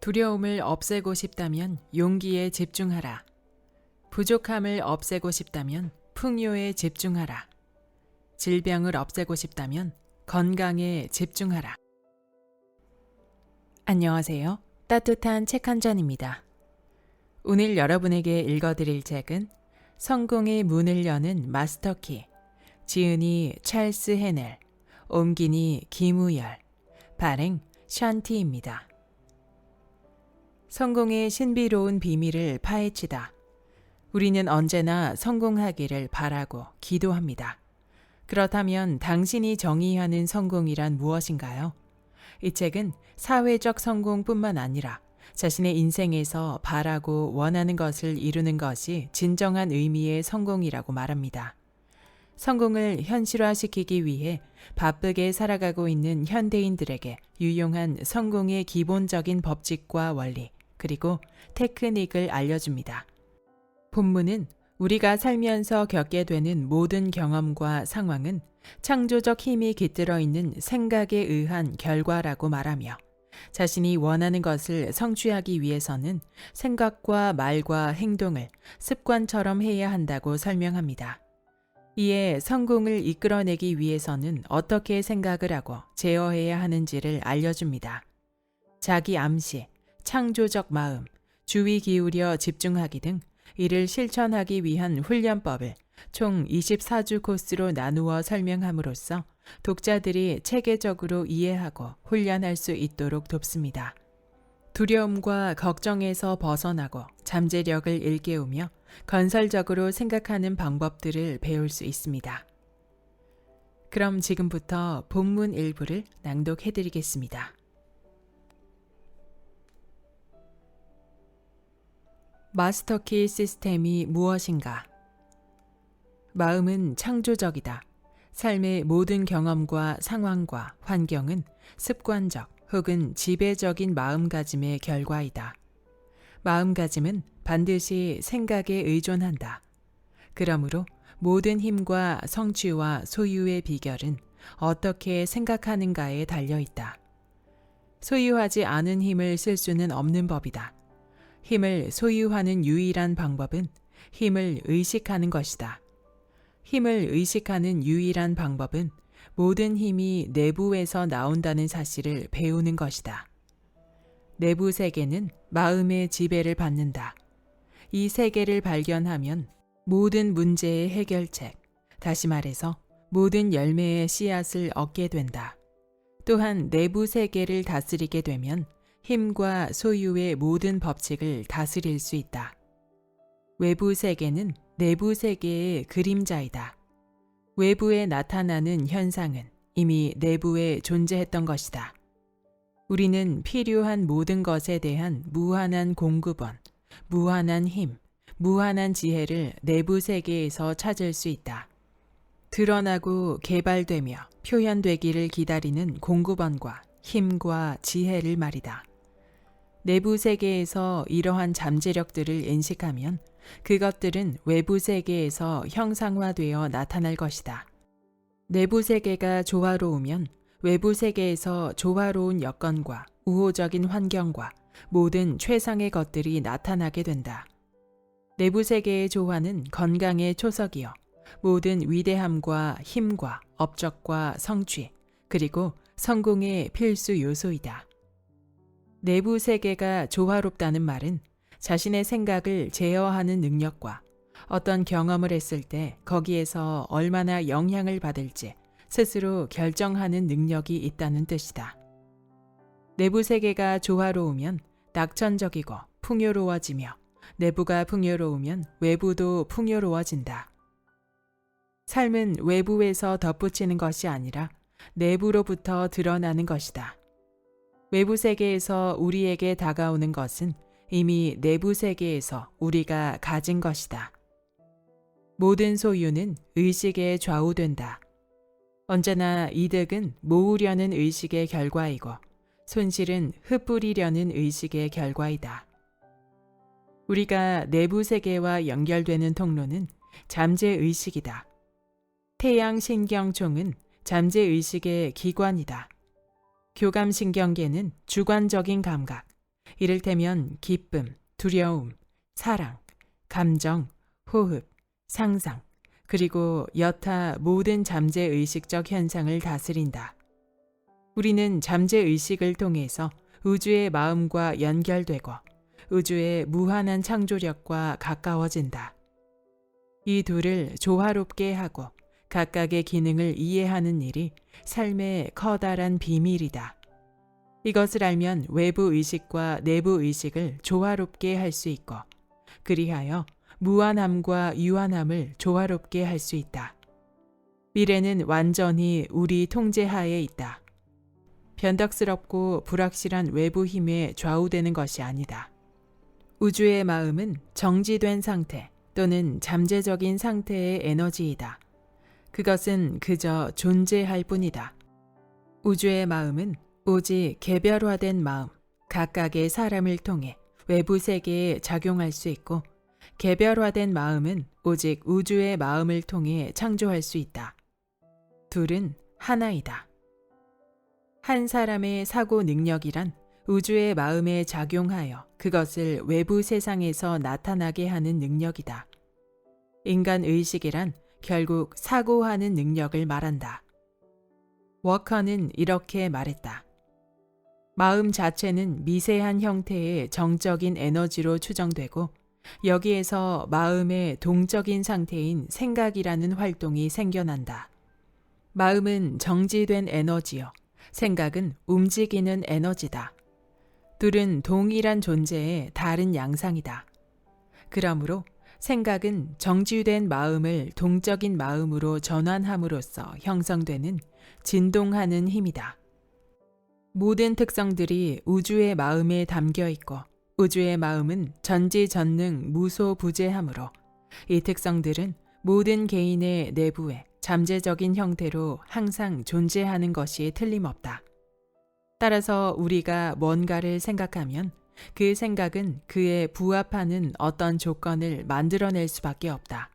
두려움을 없애고 싶다면 용기에 집중하라. 부족함을 없애고 싶다면 풍요에 집중하라. 질병을 없애고 싶다면 건강에 집중하라. 안녕하세요. 따뜻한 책 한 잔입니다. 오늘 여러분에게 읽어드릴 책은 성공의 문을 여는 마스터키, 지은이 찰스 헤넬, 옮기니 김우열, 발행 샨티입니다. 성공의 신비로운 비밀을 파헤치다. 우리는 언제나 성공하기를 바라고 기도합니다. 그렇다면 당신이 정의하는 성공이란 무엇인가요? 이 책은 사회적 성공뿐만 아니라 자신의 인생에서 바라고 원하는 것을 이루는 것이 진정한 의미의 성공이라고 말합니다. 성공을 현실화시키기 위해 바쁘게 살아가고 있는 현대인들에게 유용한 성공의 기본적인 법칙과 원리, 그리고 테크닉을 알려줍니다. 본문은 우리가 살면서 겪게 되는 모든 경험과 상황은 창조적 힘이 깃들어 있는 생각에 의한 결과라고 말하며 자신이 원하는 것을 성취하기 위해서는 생각과 말과 행동을 습관처럼 해야 한다고 설명합니다. 이에 성공을 이끌어내기 위해서는 어떻게 생각을 하고 제어해야 하는지를 알려줍니다. 자기 암시, 창조적 마음, 주의 기울여 집중하기 등 이를 실천하기 위한 훈련법을 총 24주 코스로 나누어 설명함으로써 독자들이 체계적으로 이해하고 훈련할 수 있도록 돕습니다. 두려움과 걱정에서 벗어나고 잠재력을 일깨우며 건설적으로 생각하는 방법들을 배울 수 있습니다. 그럼 지금부터 본문 일부를 낭독해 드리겠습니다. 마스터키 시스템이 무엇인가? 마음은 창조적이다. 삶의 모든 경험과 상황과 환경은 습관적 혹은 지배적인 마음가짐의 결과이다. 마음가짐은 반드시 생각에 의존한다. 그러므로 모든 힘과 성취와 소유의 비결은 어떻게 생각하는가에 달려있다. 소유하지 않은 힘을 쓸 수는 없는 법이다. 힘을 소유하는 유일한 방법은 힘을 의식하는 것이다. 힘을 의식하는 유일한 방법은 모든 힘이 내부에서 나온다는 사실을 배우는 것이다. 내부 세계는 마음의 지배를 받는다. 이 세계를 발견하면 모든 문제의 해결책, 다시 말해서 모든 열매의 씨앗을 얻게 된다. 또한 내부 세계를 다스리게 되면 힘과 소유의 모든 법칙을 다스릴 수 있다. 외부 세계는 내부 세계의 그림자이다. 외부에 나타나는 현상은 이미 내부에 존재했던 것이다. 우리는 필요한 모든 것에 대한 무한한 공급원, 무한한 힘, 무한한 지혜를 내부 세계에서 찾을 수 있다. 드러나고 개발되며 표현되기를 기다리는 공급원과 힘과 지혜를 말이다. 내부 세계에서 이러한 잠재력들을 인식하면 그것들은 외부 세계에서 형상화되어 나타날 것이다. 내부 세계가 조화로우면 외부 세계에서 조화로운 여건과 우호적인 환경과 모든 최상의 것들이 나타나게 된다. 내부 세계의 조화는 건강의 초석이요 모든 위대함과 힘과 업적과 성취, 그리고 성공의 필수 요소이다. 내부 세계가 조화롭다는 말은 자신의 생각을 제어하는 능력과 어떤 경험을 했을 때 거기에서 얼마나 영향을 받을지 스스로 결정하는 능력이 있다는 뜻이다. 내부 세계가 조화로우면 낙천적이고 풍요로워지며 내부가 풍요로우면 외부도 풍요로워진다. 삶은 외부에서 덧붙이는 것이 아니라 내부로부터 드러나는 것이다. 외부 세계에서 우리에게 다가오는 것은 이미 내부 세계에서 우리가 가진 것이다. 모든 소유는 의식에 좌우된다. 언제나 이득은 모으려는 의식의 결과이고 손실은 흩뿌리려는 의식의 결과이다. 우리가 내부 세계와 연결되는 통로는 잠재의식이다. 태양신경총은 잠재의식의 기관이다. 교감신경계는 주관적인 감각, 이를테면 기쁨, 두려움, 사랑, 감정, 호흡, 상상, 그리고 여타 모든 잠재의식적 현상을 다스린다. 우리는 잠재의식을 통해서 우주의 마음과 연결되고 우주의 무한한 창조력과 가까워진다. 이 둘을 조화롭게 하고 각각의 기능을 이해하는 일이 삶의 커다란 비밀이다. 이것을 알면 외부 의식과 내부 의식을 조화롭게 할 수 있고, 그리하여 무한함과 유한함을 조화롭게 할 수 있다. 미래는 완전히 우리 통제하에 있다. 변덕스럽고 불확실한 외부 힘에 좌우되는 것이 아니다. 우주의 마음은 정지된 상태 또는 잠재적인 상태의 에너지이다. 그것은 그저 존재할 뿐이다. 우주의 마음은 오직 개별화된 마음, 각각의 사람을 통해 외부 세계에 작용할 수 있고, 개별화된 마음은 오직 우주의 마음을 통해 창조할 수 있다. 둘은 하나이다. 한 사람의 사고 능력이란 우주의 마음에 작용하여 그것을 외부 세상에서 나타나게 하는 능력이다. 인간 의식이란 결국 사고하는 능력을 말한다. 워커는 이렇게 말했다. 마음 자체는 미세한 형태의 정적인 에너지로 추정되고, 여기에서 마음의 동적인 상태인 생각이라는 활동이 생겨난다. 마음은 정지된 에너지요. 생각은 움직이는 에너지다. 둘은 동일한 존재의 다른 양상이다. 그러므로 생각은 정지된 마음을 동적인 마음으로 전환함으로써 형성되는 진동하는 힘이다. 모든 특성들이 우주의 마음에 담겨 있고, 우주의 마음은 전지전능 무소부재하므로 이 특성들은 모든 개인의 내부에 잠재적인 형태로 항상 존재하는 것이 틀림없다. 따라서 우리가 뭔가를 생각하면 그 생각은 그에 부합하는 어떤 조건을 만들어낼 수밖에 없다.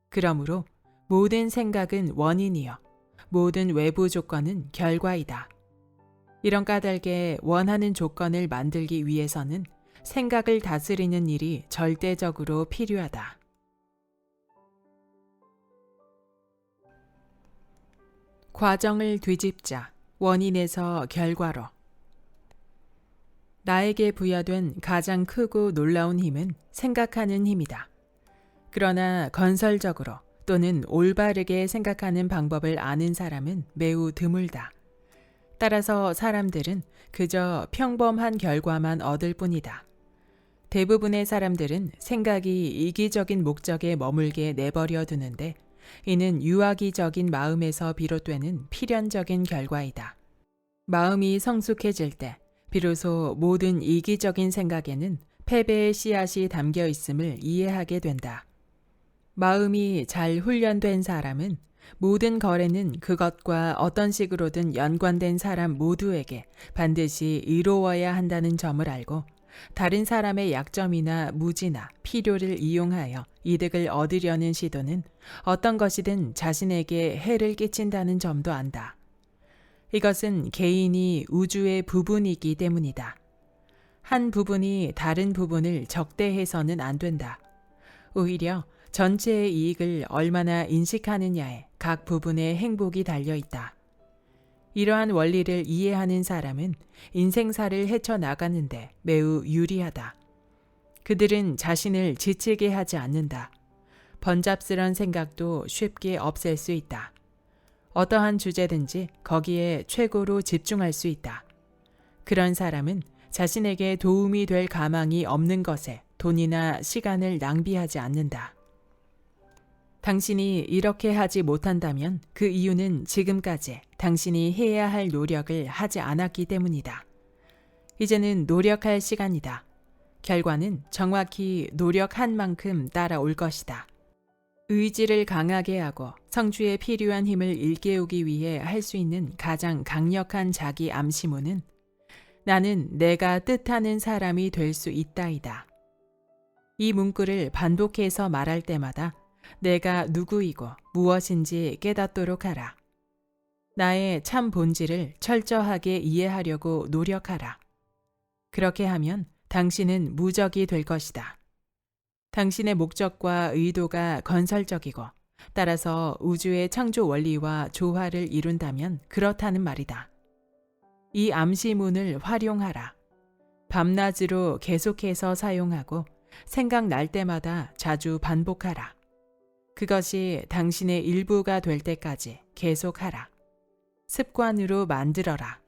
그러므로 모든 생각은 원인이요, 모든 외부 조건은 결과이다. 이런 까닭에 원하는 조건을 만들기 위해서는 생각을 다스리는 일이 절대적으로 필요하다. 과정을 뒤집자. 원인에서 결과로. 나에게 부여된 가장 크고 놀라운 힘은 생각하는 힘이다. 그러나 건설적으로 또는 올바르게 생각하는 방법을 아는 사람은 매우 드물다. 따라서 사람들은 그저 평범한 결과만 얻을 뿐이다. 대부분의 사람들은 생각이 이기적인 목적에 머물게 내버려 두는데, 이는 유아기적인 마음에서 비롯되는 필연적인 결과이다. 마음이 성숙해질 때 비로소 모든 이기적인 생각에는 패배의 씨앗이 담겨 있음을 이해하게 된다. 마음이 잘 훈련된 사람은 모든 거래는 그것과 어떤 식으로든 연관된 사람 모두에게 반드시 이루어야 한다는 점을 알고, 다른 사람의 약점이나 무지나 필요를 이용하여 이득을 얻으려는 시도는 어떤 것이든 자신에게 해를 끼친다는 점도 안다. 이것은 개인이 우주의 부분이기 때문이다. 한 부분이 다른 부분을 적대해서는 안 된다. 오히려 전체의 이익을 얼마나 인식하느냐에 각 부분의 행복이 달려 있다. 이러한 원리를 이해하는 사람은 인생사를 헤쳐나가는데 매우 유리하다. 그들은 자신을 지치게 하지 않는다. 번잡스런 생각도 쉽게 없앨 수 있다. 어떠한 주제든지 거기에 최고로 집중할 수 있다. 그런 사람은 자신에게 도움이 될 가망이 없는 것에 돈이나 시간을 낭비하지 않는다. 당신이 이렇게 하지 못한다면 그 이유는 지금까지 당신이 해야 할 노력을 하지 않았기 때문이다. 이제는 노력할 시간이다. 결과는 정확히 노력한 만큼 따라올 것이다. 의지를 강하게 하고 성취에 필요한 힘을 일깨우기 위해 할 수 있는 가장 강력한 자기 암시문은 나는 내가 뜻하는 사람이 될 수 있다이다. 이 문구를 반복해서 말할 때마다 내가 누구이고 무엇인지 깨닫도록 하라. 나의 참 본질을 철저하게 이해하려고 노력하라. 그렇게 하면 당신은 무적이 될 것이다. 당신의 목적과 의도가 건설적이고 따라서 우주의 창조 원리와 조화를 이룬다면 그렇다는 말이다. 이 암시문을 활용하라. 밤낮으로 계속해서 사용하고 생각날 때마다 자주 반복하라. 그것이 당신의 일부가 될 때까지 계속하라. 습관으로 만들어라.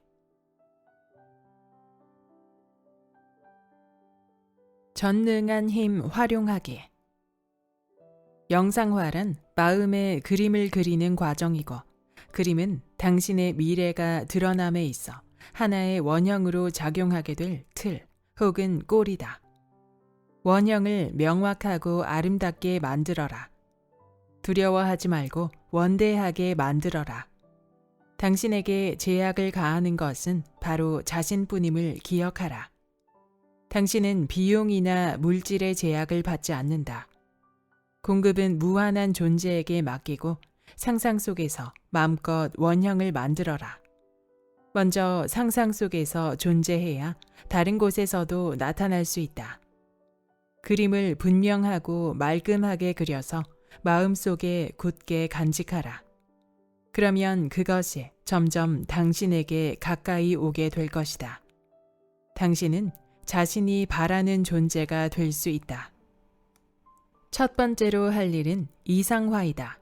전능한 힘 활용하기. 영상화란 마음의 그림을 그리는 과정이고, 그림은 당신의 미래가 드러남에 있어 하나의 원형으로 작용하게 될 틀 혹은 꼴이다. 원형을 명확하고 아름답게 만들어라. 두려워하지 말고 원대하게 만들어라. 당신에게 제약을 가하는 것은 바로 자신뿐임을 기억하라. 당신은 비용이나 물질의 제약을 받지 않는다. 공급은 무한한 존재에게 맡기고 상상 속에서 마음껏 원형을 만들어라. 먼저 상상 속에서 존재해야 다른 곳에서도 나타날 수 있다. 그림을 분명하고 말끔하게 그려서 마음속에 굳게 간직하라. 그러면 그것이 점점 당신에게 가까이 오게 될 것이다. 당신은 자신이 바라는 존재가 될 수 있다. 첫 번째로 할 일은 이상화이다.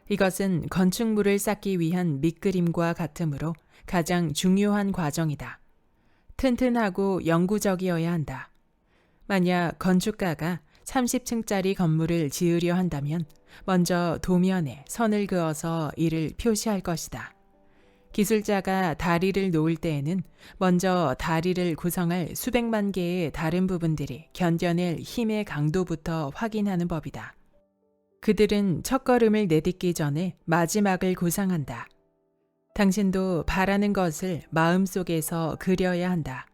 이것은 건축물을 쌓기 위한 밑그림과 같으므로 가장 중요한 과정이다. 튼튼하고 영구적이어야 한다. 만약 건축가가 30층짜리 건물을 지으려 한다면 먼저 도면에 선을 그어서 이를 표시할 것이다. 기술자가 다리를 놓을 때에는 먼저 다리를 구성할 수백만 개의 다른 부분들이 견뎌낼 힘의 강도부터 확인하는 법이다. 그들은 첫걸음을 내딛기 전에 마지막을 구상한다. 당신도 바라는 것을 마음속에서 그려야 한다.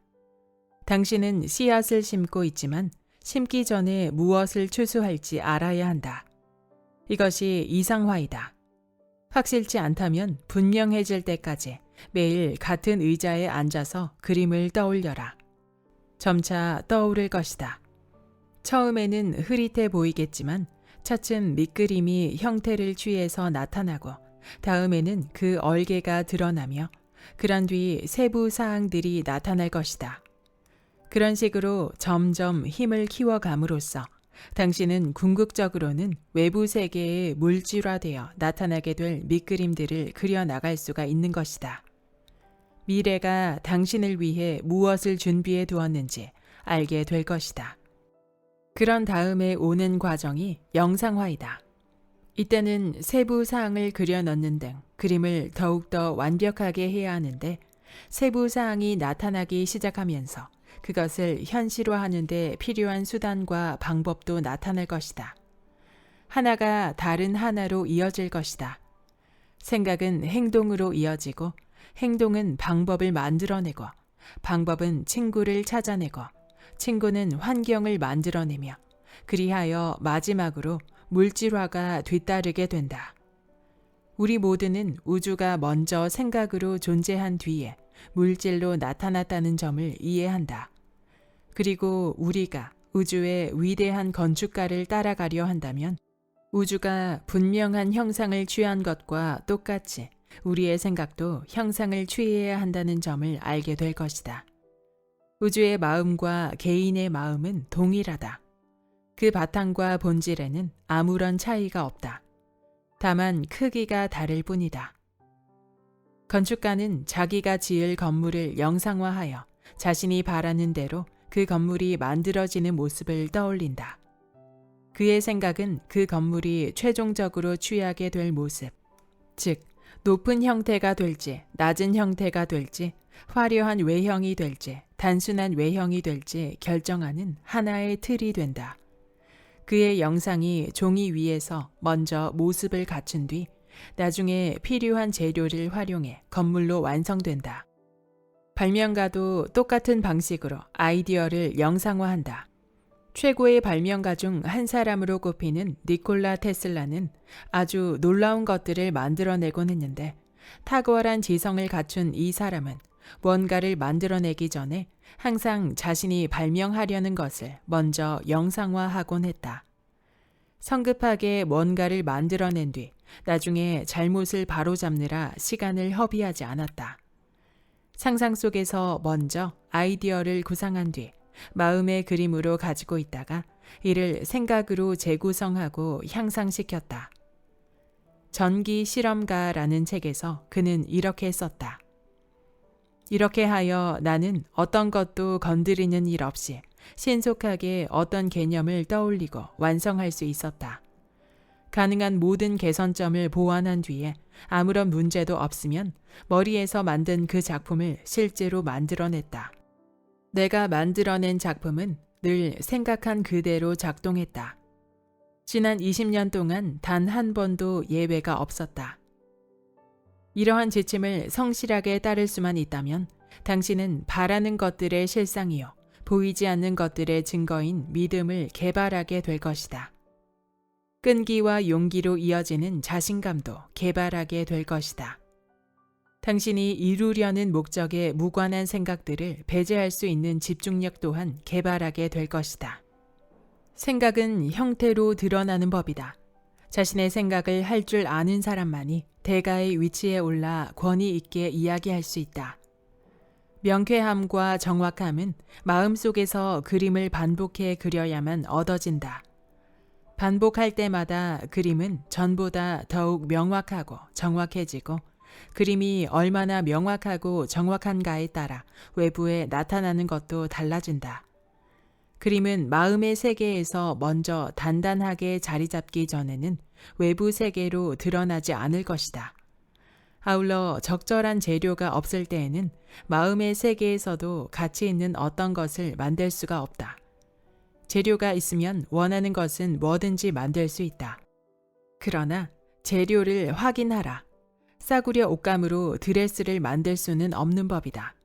당신은 씨앗을 심고 있지만 심기 전에 무엇을 추수할지 알아야 한다. 이것이 이상화이다. 확실치 않다면 분명해질 때까지 매일 같은 의자에 앉아서 그림을 떠올려라. 점차 떠오를 것이다. 처음에는 흐릿해 보이겠지만 차츰 밑그림이 형태를 취해서 나타나고 다음에는 그 얼개가 드러나며 그런 뒤 세부 사항들이 나타날 것이다. 그런 식으로 점점 힘을 키워감으로써 당신은 궁극적으로는 외부 세계에 물질화되어 나타나게 될 밑그림들을 그려나갈 수가 있는 것이다. 미래가 당신을 위해 무엇을 준비해 두었는지 알게 될 것이다. 그런 다음에 오는 과정이 영상화이다. 이때는 세부 사항을 그려 넣는 등 그림을 더욱더 완벽하게 해야 하는데 세부 사항이 나타나기 시작하면서 그것을 현실화하는 데 필요한 수단과 방법도 나타날 것이다. 하나가 다른 하나로 이어질 것이다. 생각은 행동으로 이어지고 행동은 방법을 만들어내고 방법은 친구를 찾아내고 친구는 환경을 만들어내며 그리하여 마지막으로 물질화가 뒤따르게 된다. 우리 모두는 우주가 먼저 생각으로 존재한 뒤에 물질로 나타났다는 점을 이해한다. 그리고 우리가 우주의 위대한 건축가를 따라가려 한다면 우주가 분명한 형상을 취한 것과 똑같이 우리의 생각도 형상을 취해야 한다는 점을 알게 될 것이다. 우주의 마음과 개인의 마음은 동일하다. 그 바탕과 본질에는 아무런 차이가 없다. 다만 크기가 다를 뿐이다. 건축가는 자기가 지을 건물을 영상화하여 자신이 바라는 대로 그 건물이 만들어지는 모습을 떠올린다. 그의 생각은 그 건물이 최종적으로 취하게 될 모습, 즉 높은 형태가 될지 낮은 형태가 될지 화려한 외형이 될지 단순한 외형이 될지 결정하는 하나의 틀이 된다. 그의 영상이 종이 위에서 먼저 모습을 갖춘 뒤 나중에 필요한 재료를 활용해 건물로 완성된다. 발명가도 똑같은 방식으로 아이디어를 영상화한다. 최고의 발명가 중 한 사람으로 꼽히는 니콜라 테슬라는 아주 놀라운 것들을 만들어내곤 했는데 탁월한 지성을 갖춘 이 사람은 뭔가를 만들어내기 전에 항상 자신이 발명하려는 것을 먼저 영상화하곤 했다. 성급하게 뭔가를 만들어낸 뒤 나중에 잘못을 바로잡느라 시간을 허비하지 않았다. 상상 속에서 먼저 아이디어를 구상한 뒤 마음의 그림으로 가지고 있다가 이를 생각으로 재구성하고 향상시켰다. 전기 실험가라는 책에서 그는 이렇게 썼다. 이렇게 하여 나는 어떤 것도 건드리는 일 없이 신속하게 어떤 개념을 떠올리고 완성할 수 있었다. 가능한 모든 개선점을 보완한 뒤에 아무런 문제도 없으면 머리에서 만든 그 작품을 실제로 만들어냈다. 내가 만들어낸 작품은 늘 생각한 그대로 작동했다. 지난 20년 동안 단 한 번도 예외가 없었다. 이러한 지침을 성실하게 따를 수만 있다면 당신은 바라는 것들의 실상이요, 보이지 않는 것들의 증거인 믿음을 개발하게 될 것이다. 끈기와 용기로 이어지는 자신감도 개발하게 될 것이다. 당신이 이루려는 목적에 무관한 생각들을 배제할 수 있는 집중력 또한 개발하게 될 것이다. 생각은 형태로 드러나는 법이다. 자신의 생각을 할 줄 아는 사람만이 대가의 위치에 올라 권위 있게 이야기할 수 있다. 명쾌함과 정확함은 마음속에서 그림을 반복해 그려야만 얻어진다. 반복할 때마다 그림은 전보다 더욱 명확하고 정확해지고 그림이 얼마나 명확하고 정확한가에 따라 외부에 나타나는 것도 달라진다. 그림은 마음의 세계에서 먼저 단단하게 자리 잡기 전에는 외부 세계로 드러나지 않을 것이다. 아울러 적절한 재료가 없을 때에는 마음의 세계에서도 가치 있는 어떤 것을 만들 수가 없다. 재료가 있으면 원하는 것은 뭐든지 만들 수 있다. 그러나 재료를 확인하라. 싸구려 옷감으로 드레스를 만들 수는 없는 법이다.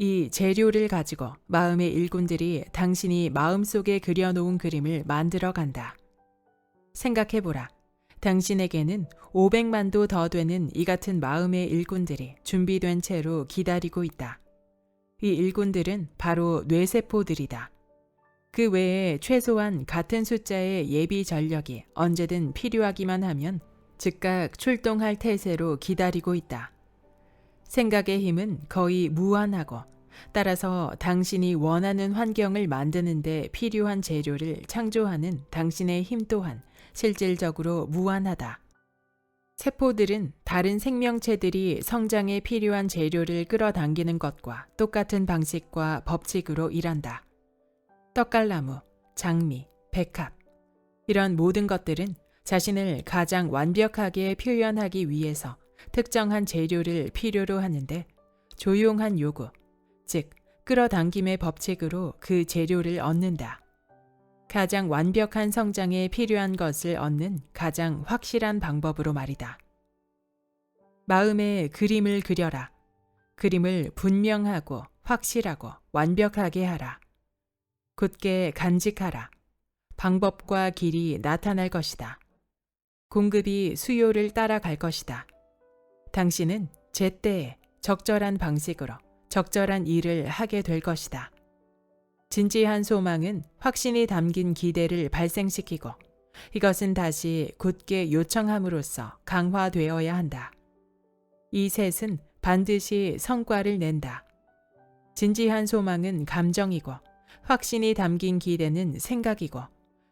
이 재료를 가지고 마음의 일꾼들이 당신이 마음속에 그려놓은 그림을 만들어 간다. 생각해보라. 당신에게는 500만도 더 되는 이 같은 마음의 일꾼들이 준비된 채로 기다리고 있다. 이 일꾼들은 바로 뇌세포들이다. 그 외에 최소한 같은 숫자의 예비 전력이 언제든 필요하기만 하면 즉각 출동할 태세로 기다리고 있다. 생각의 힘은 거의 무한하고 따라서 당신이 원하는 환경을 만드는 데 필요한 재료를 창조하는 당신의 힘 또한 실질적으로 무한하다. 세포들은 다른 생명체들이 성장에 필요한 재료를 끌어당기는 것과 똑같은 방식과 법칙으로 일한다. 떡갈나무, 장미, 백합 이런 모든 것들은 자신을 가장 완벽하게 표현하기 위해서 특정한 재료를 필요로 하는데 조용한 요구, 즉 끌어당김의 법칙으로 그 재료를 얻는다. 가장 완벽한 성장에 필요한 것을 얻는 가장 확실한 방법으로 말이다. 마음에 그림을 그려라. 그림을 분명하고 확실하고 완벽하게 하라. 굳게 간직하라. 방법과 길이 나타날 것이다. 공급이 수요를 따라갈 것이다. 당신은 제때에 적절한 방식으로 적절한 일을 하게 될 것이다. 진지한 소망은 확신이 담긴 기대를 발생시키고 이것은 다시 굳게 요청함으로써 강화되어야 한다. 이 셋은 반드시 성과를 낸다. 진지한 소망은 감정이고 확신이 담긴 기대는 생각이고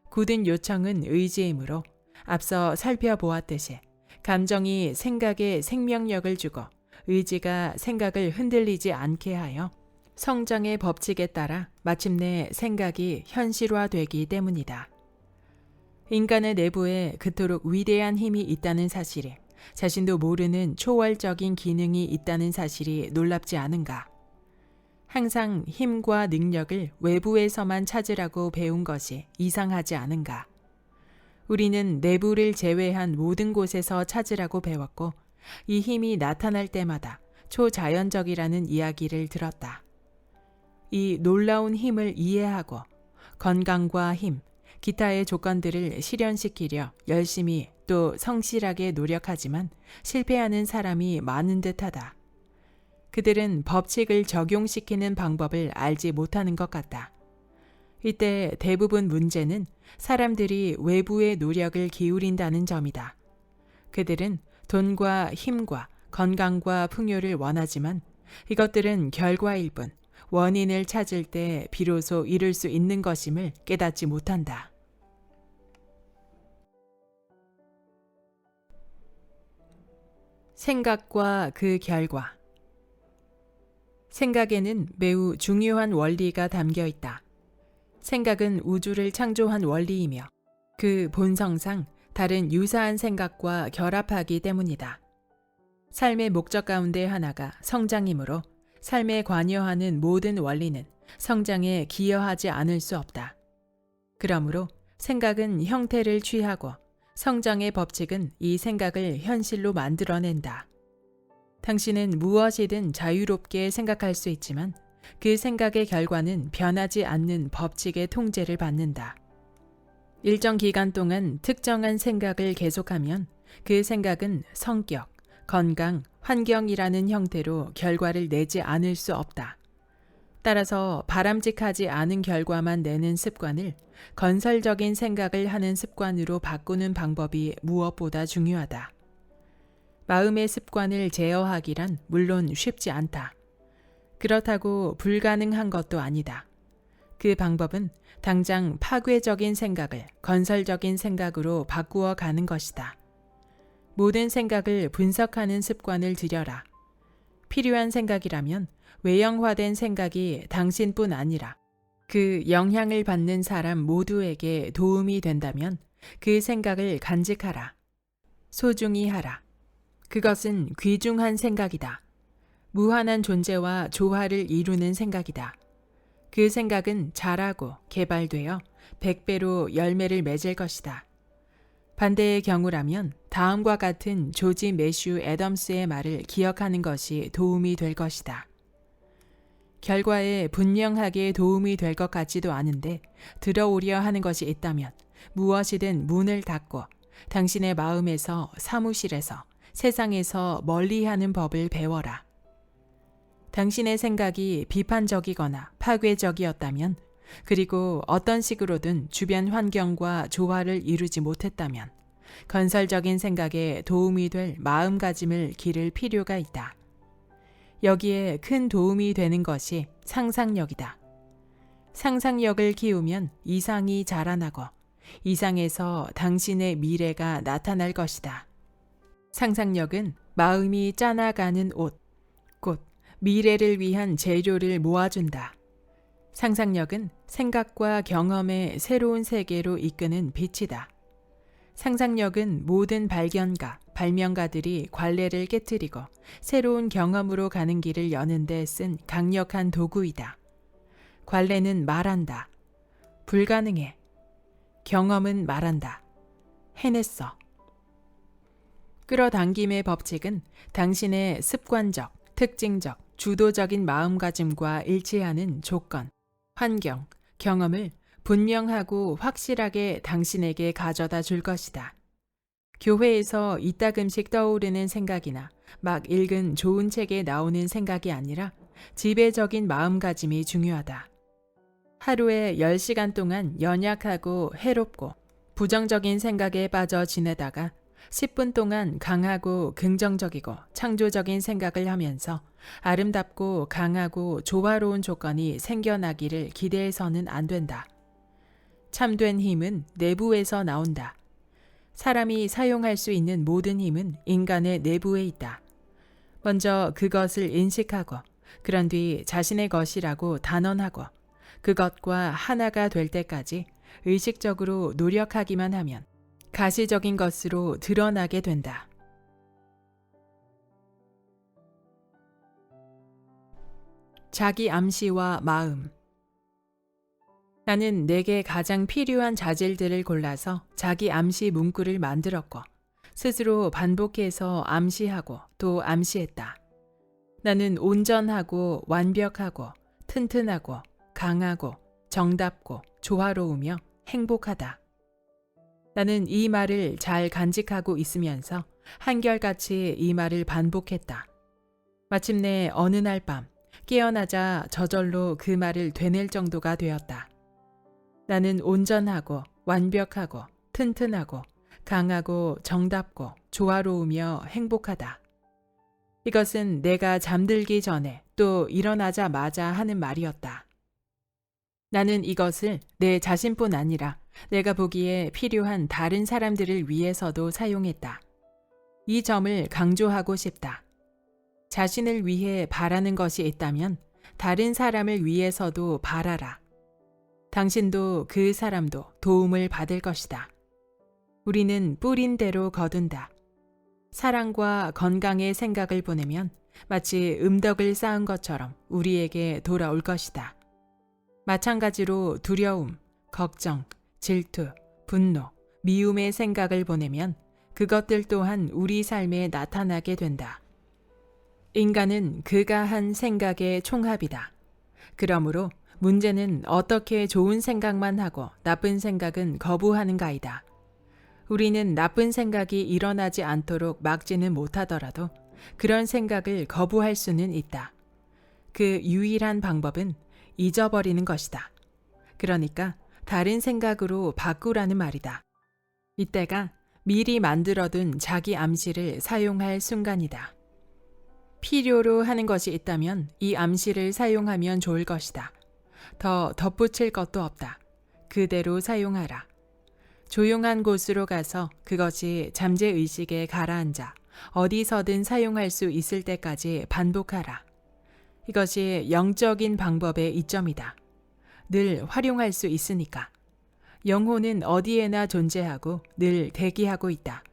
굳은 요청은 의지이므로 앞서 살펴보았듯이 감정이 생각에 생명력을 주고 의지가 생각을 흔들리지 않게 하여 성장의 법칙에 따라 마침내 생각이 현실화되기 때문이다. 인간의 내부에 그토록 위대한 힘이 있다는 사실이 자신도 모르는 초월적인 기능이 있다는 사실이 놀랍지 않은가? 항상 힘과 능력을 외부에서만 찾으라고 배운 것이 이상하지 않은가? 우리는 내부를 제외한 모든 곳에서 찾으라고 배웠고 이 힘이 나타날 때마다 초자연적이라는 이야기를 들었다. 이 놀라운 힘을 이해하고 건강과 힘, 기타의 조건들을 실현시키려 열심히 또 성실하게 노력하지만 실패하는 사람이 많은 듯하다. 그들은 법칙을 적용시키는 방법을 알지 못하는 것 같다. 이때 대부분 문제는 사람들이 외부의 노력을 기울인다는 점이다. 그들은 돈과 힘과 건강과 풍요를 원하지만 이것들은 결과일 뿐 원인을 찾을 때 비로소 이룰 수 있는 것임을 깨닫지 못한다. 생각과 그 결과. 생각에는 매우 중요한 원리가 담겨 있다. 생각은 우주를 창조한 원리이며 그 본성상 다른 유사한 생각과 결합하기 때문이다. 삶의 목적 가운데 하나가 성장이므로 삶에 관여하는 모든 원리는 성장에 기여하지 않을 수 없다. 그러므로 생각은 형태를 취하고 성장의 법칙은 이 생각을 현실로 만들어낸다. 당신은 무엇이든 자유롭게 생각할 수 있지만 그 생각의 결과는 변하지 않는 법칙의 통제를 받는다. 일정 기간 동안 특정한 생각을 계속하면 그 생각은 성격, 건강, 환경이라는 형태로 결과를 내지 않을 수 없다. 따라서 바람직하지 않은 결과만 내는 습관을 건설적인 생각을 하는 습관으로 바꾸는 방법이 무엇보다 중요하다. 마음의 습관을 제어하기란 물론 쉽지 않다. 그렇다고 불가능한 것도 아니다. 그 방법은 당장 파괴적인 생각을 건설적인 생각으로 바꾸어 가는 것이다. 모든 생각을 분석하는 습관을 들여라. 필요한 생각이라면 외형화된 생각이 당신뿐 아니라 그 영향을 받는 사람 모두에게 도움이 된다면 그 생각을 간직하라. 소중히 하라. 그것은 귀중한 생각이다. 무한한 존재와 조화를 이루는 생각이다. 그 생각은 자라고 개발되어 100배로 열매를 맺을 것이다. 반대의 경우라면 다음과 같은 조지 매슈 애덤스의 말을 기억하는 것이 도움이 될 것이다. 결과에 분명하게 도움이 될 것 같지도 않은데 들어오려 하는 것이 있다면 무엇이든 문을 닫고 당신의 마음에서, 사무실에서, 세상에서 멀리하는 법을 배워라. 당신의 생각이 비판적이거나 파괴적이었다면, 그리고 어떤 식으로든 주변 환경과 조화를 이루지 못했다면 건설적인 생각에 도움이 될 마음가짐을 기를 필요가 있다. 여기에 큰 도움이 되는 것이 상상력이다. 상상력을 키우면 이상이 자라나고 이상에서 당신의 미래가 나타날 것이다. 상상력은 마음이 짜나가는 옷, 곧 미래를 위한 재료를 모아준다. 상상력은 생각과 경험의 새로운 세계로 이끄는 빛이다. 상상력은 모든 발견가, 발명가들이 관례를 깨트리고 새로운 경험으로 가는 길을 여는 데 쓴 강력한 도구이다. 관례는 말한다. 불가능해. 경험은 말한다. 해냈어. 끌어당김의 법칙은 당신의 습관적, 특징적, 주도적인 마음가짐과 일치하는 조건, 환경, 경험을 분명하고 확실하게 당신에게 가져다 줄 것이다. 교회에서 이따금씩 떠오르는 생각이나 막 읽은 좋은 책에 나오는 생각이 아니라 지배적인 마음가짐이 중요하다. 하루에 10시간 동안 연약하고 해롭고 부정적인 생각에 빠져 지내다가 10분 동안 강하고 긍정적이고 창조적인 생각을 하면서 아름답고 강하고 조화로운 조건이 생겨나기를 기대해서는 안 된다. 참된 힘은 내부에서 나온다. 사람이 사용할 수 있는 모든 힘은 인간의 내부에 있다. 먼저 그것을 인식하고 그런 뒤 자신의 것이라고 단언하고 그것과 하나가 될 때까지 의식적으로 노력하기만 하면 가시적인 것으로 드러나게 된다. 자기 암시와 마음. 나는 내게 가장 필요한 자질들을 골라서 자기 암시 문구를 만들었고 스스로 반복해서 암시하고 또 암시했다. 나는 온전하고 완벽하고 튼튼하고 강하고 정답고 조화로우며 행복하다. 나는 이 말을 잘 간직하고 있으면서 한결같이 이 말을 반복했다. 마침내 어느 날 밤 깨어나자 저절로 그 말을 되낼 정도가 되었다. 나는 온전하고 완벽하고 튼튼하고 강하고 정답고 조화로우며 행복하다. 이것은 내가 잠들기 전에 또 일어나자마자 하는 말이었다. 나는 이것을 내 자신뿐 아니라 내가 보기에 필요한 다른 사람들을 위해서도 사용했다. 이 점을 강조하고 싶다. 자신을 위해 바라는 것이 있다면 다른 사람을 위해서도 바라라. 당신도 그 사람도 도움을 받을 것이다. 우리는 뿌린 대로 거둔다. 사랑과 건강의 생각을 보내면 마치 음덕을 쌓은 것처럼 우리에게 돌아올 것이다. 마찬가지로 두려움, 걱정, 질투, 분노, 미움의 생각을 보내면 그것들 또한 우리 삶에 나타나게 된다. 인간은 그가 한 생각의 총합이다. 그러므로 문제는 어떻게 좋은 생각만 하고 나쁜 생각은 거부하는가이다. 우리는 나쁜 생각이 일어나지 않도록 막지는 못하더라도 그런 생각을 거부할 수는 있다. 그 유일한 방법은 잊어버리는 것이다. 그러니까 다른 생각으로 바꾸라는 말이다. 이때가 미리 만들어둔 자기 암시를 사용할 순간이다. 필요로 하는 것이 있다면 이 암시를 사용하면 좋을 것이다. 더 덧붙일 것도 없다. 그대로 사용하라. 조용한 곳으로 가서 그것이 잠재의식에 가라앉아 어디서든 사용할 수 있을 때까지 반복하라. 이것이 영적인 방법의 이점이다. 늘 활용할 수 있으니까. 영혼은 어디에나 존재하고 늘 대기하고 있다.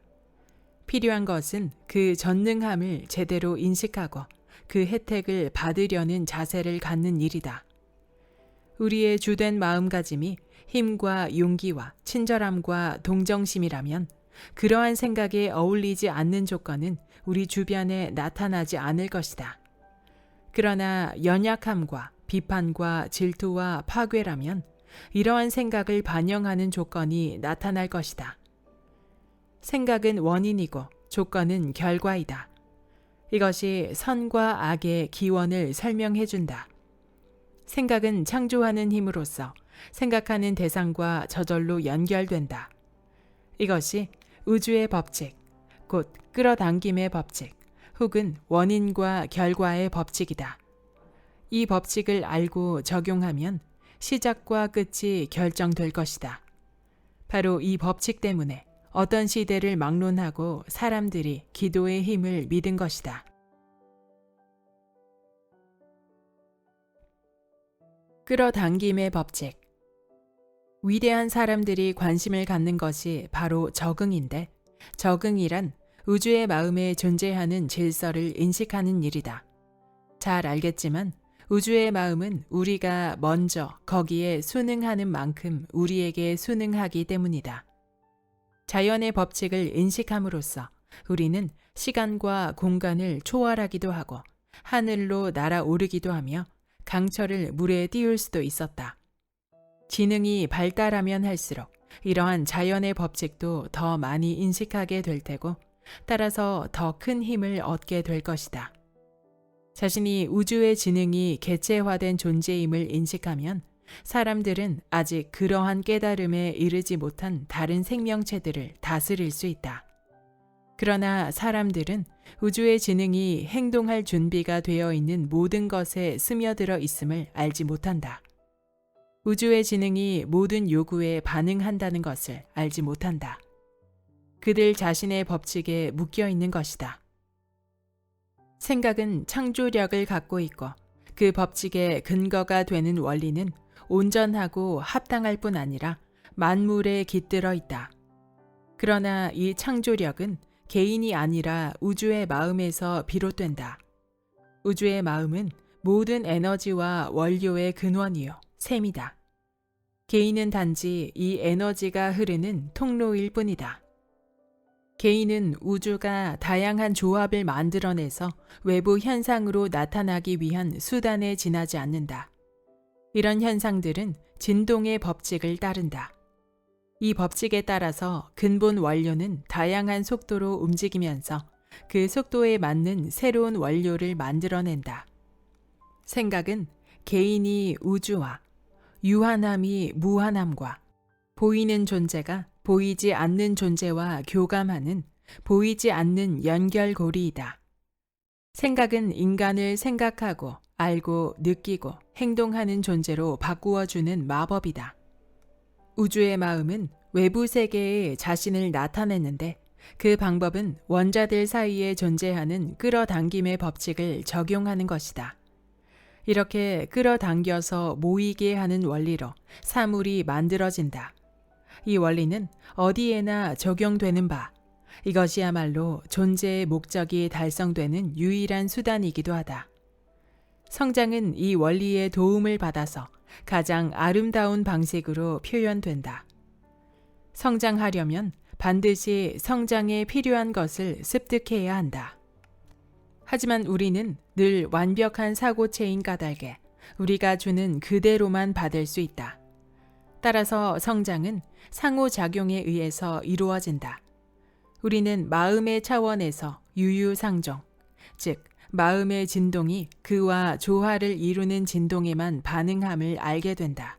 필요한 것은 그 전능함을 제대로 인식하고 그 혜택을 받으려는 자세를 갖는 일이다. 우리의 주된 마음가짐이 힘과 용기와 친절함과 동정심이라면 그러한 생각에 어울리지 않는 조건은 우리 주변에 나타나지 않을 것이다. 그러나 연약함과 비판과 질투와 파괴라면 이러한 생각을 반영하는 조건이 나타날 것이다. 생각은 원인이고 조건은 결과이다. 이것이 선과 악의 기원을 설명해 준다. 생각은 창조하는 힘으로써 생각하는 대상과 저절로 연결된다. 이것이 우주의 법칙, 곧 끌어당김의 법칙, 혹은 원인과 결과의 법칙이다. 이 법칙을 알고 적용하면 시작과 끝이 결정될 것이다. 바로 이 법칙 때문에 어떤 시대를 막론하고 사람들이 기도의 힘을 믿은 것이다. 끌어당김의 법칙. 위대한 사람들이 관심을 갖는 것이 바로 적응인데, 적응이란 우주의 마음에 존재하는 질서를 인식하는 일이다. 잘 알겠지만 우주의 마음은 우리가 먼저 거기에 순응하는 만큼 우리에게 순응하기 때문이다. 자연의 법칙을 인식함으로써 우리는 시간과 공간을 초월하기도 하고 하늘로 날아오르기도 하며 강철을 물에 띄울 수도 있었다. 지능이 발달하면 할수록 이러한 자연의 법칙도 더 많이 인식하게 될 테고 따라서 더 큰 힘을 얻게 될 것이다. 자신이 우주의 지능이 개체화된 존재임을 인식하면 사람들은 아직 그러한 깨달음에 이르지 못한 다른 생명체들을 다스릴 수 있다. 그러나 사람들은 우주의 지능이 행동할 준비가 되어 있는 모든 것에 스며들어 있음을 알지 못한다. 우주의 지능이 모든 요구에 반응한다는 것을 알지 못한다. 그들 자신의 법칙에 묶여 있는 것이다. 생각은 창조력을 갖고 있고 그 법칙의 근거가 되는 원리는 온전하고 합당할 뿐 아니라 만물에 깃들어 있다. 그러나 이 창조력은 개인이 아니라 우주의 마음에서 비롯된다. 우주의 마음은 모든 에너지와 원료의 근원이요, 셈이다. 개인은 단지 이 에너지가 흐르는 통로일 뿐이다. 개인은 우주가 다양한 조합을 만들어내서 외부 현상으로 나타나기 위한 수단에 지나지 않는다. 이런 현상들은 진동의 법칙을 따른다. 이 법칙에 따라서 근본 원료는 다양한 속도로 움직이면서 그 속도에 맞는 새로운 원료를 만들어낸다. 생각은 개인이 우주와 유한함이 무한함과 보이는 존재가 보이지 않는 존재와 교감하는 보이지 않는 연결고리이다. 생각은 인간을 생각하고 알고 느끼고 행동하는 존재로 바꾸어주는 마법이다. 우주의 마음은 외부 세계에 자신을 나타냈는데 그 방법은 원자들 사이에 존재하는 끌어당김의 법칙을 적용하는 것이다. 이렇게 끌어당겨서 모이게 하는 원리로 사물이 만들어진다. 이 원리는 어디에나 적용되는 바, 이것이야말로 존재의 목적이 달성되는 유일한 수단이기도 하다. 성장은 이 원리의 도움을 받아서 가장 아름다운 방식으로 표현된다. 성장하려면 반드시 성장에 필요한 것을 습득해야 한다. 하지만 우리는 늘 완벽한 사고체인 까닭에 우리가 주는 그대로만 받을 수 있다. 따라서 성장은 상호작용에 의해서 이루어진다. 우리는 마음의 차원에서 유유상종, 즉 마음의 진동이 그와 조화를 이루는 진동에만 반응함을 알게 된다.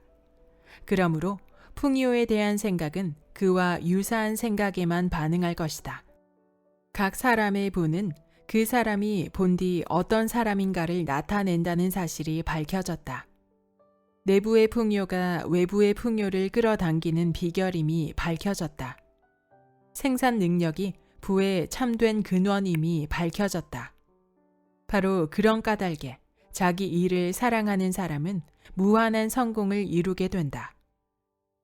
그러므로 풍요에 대한 생각은 그와 유사한 생각에만 반응할 것이다. 각 사람의 부는 그 사람이 본디 어떤 사람인가를 나타낸다는 사실이 밝혀졌다. 내부의 풍요가 외부의 풍요를 끌어당기는 비결임이 밝혀졌다. 생산 능력이 부의 참된 근원임이 밝혀졌다. 바로 그런 까닭에 자기 일을 사랑하는 사람은 무한한 성공을 이루게 된다.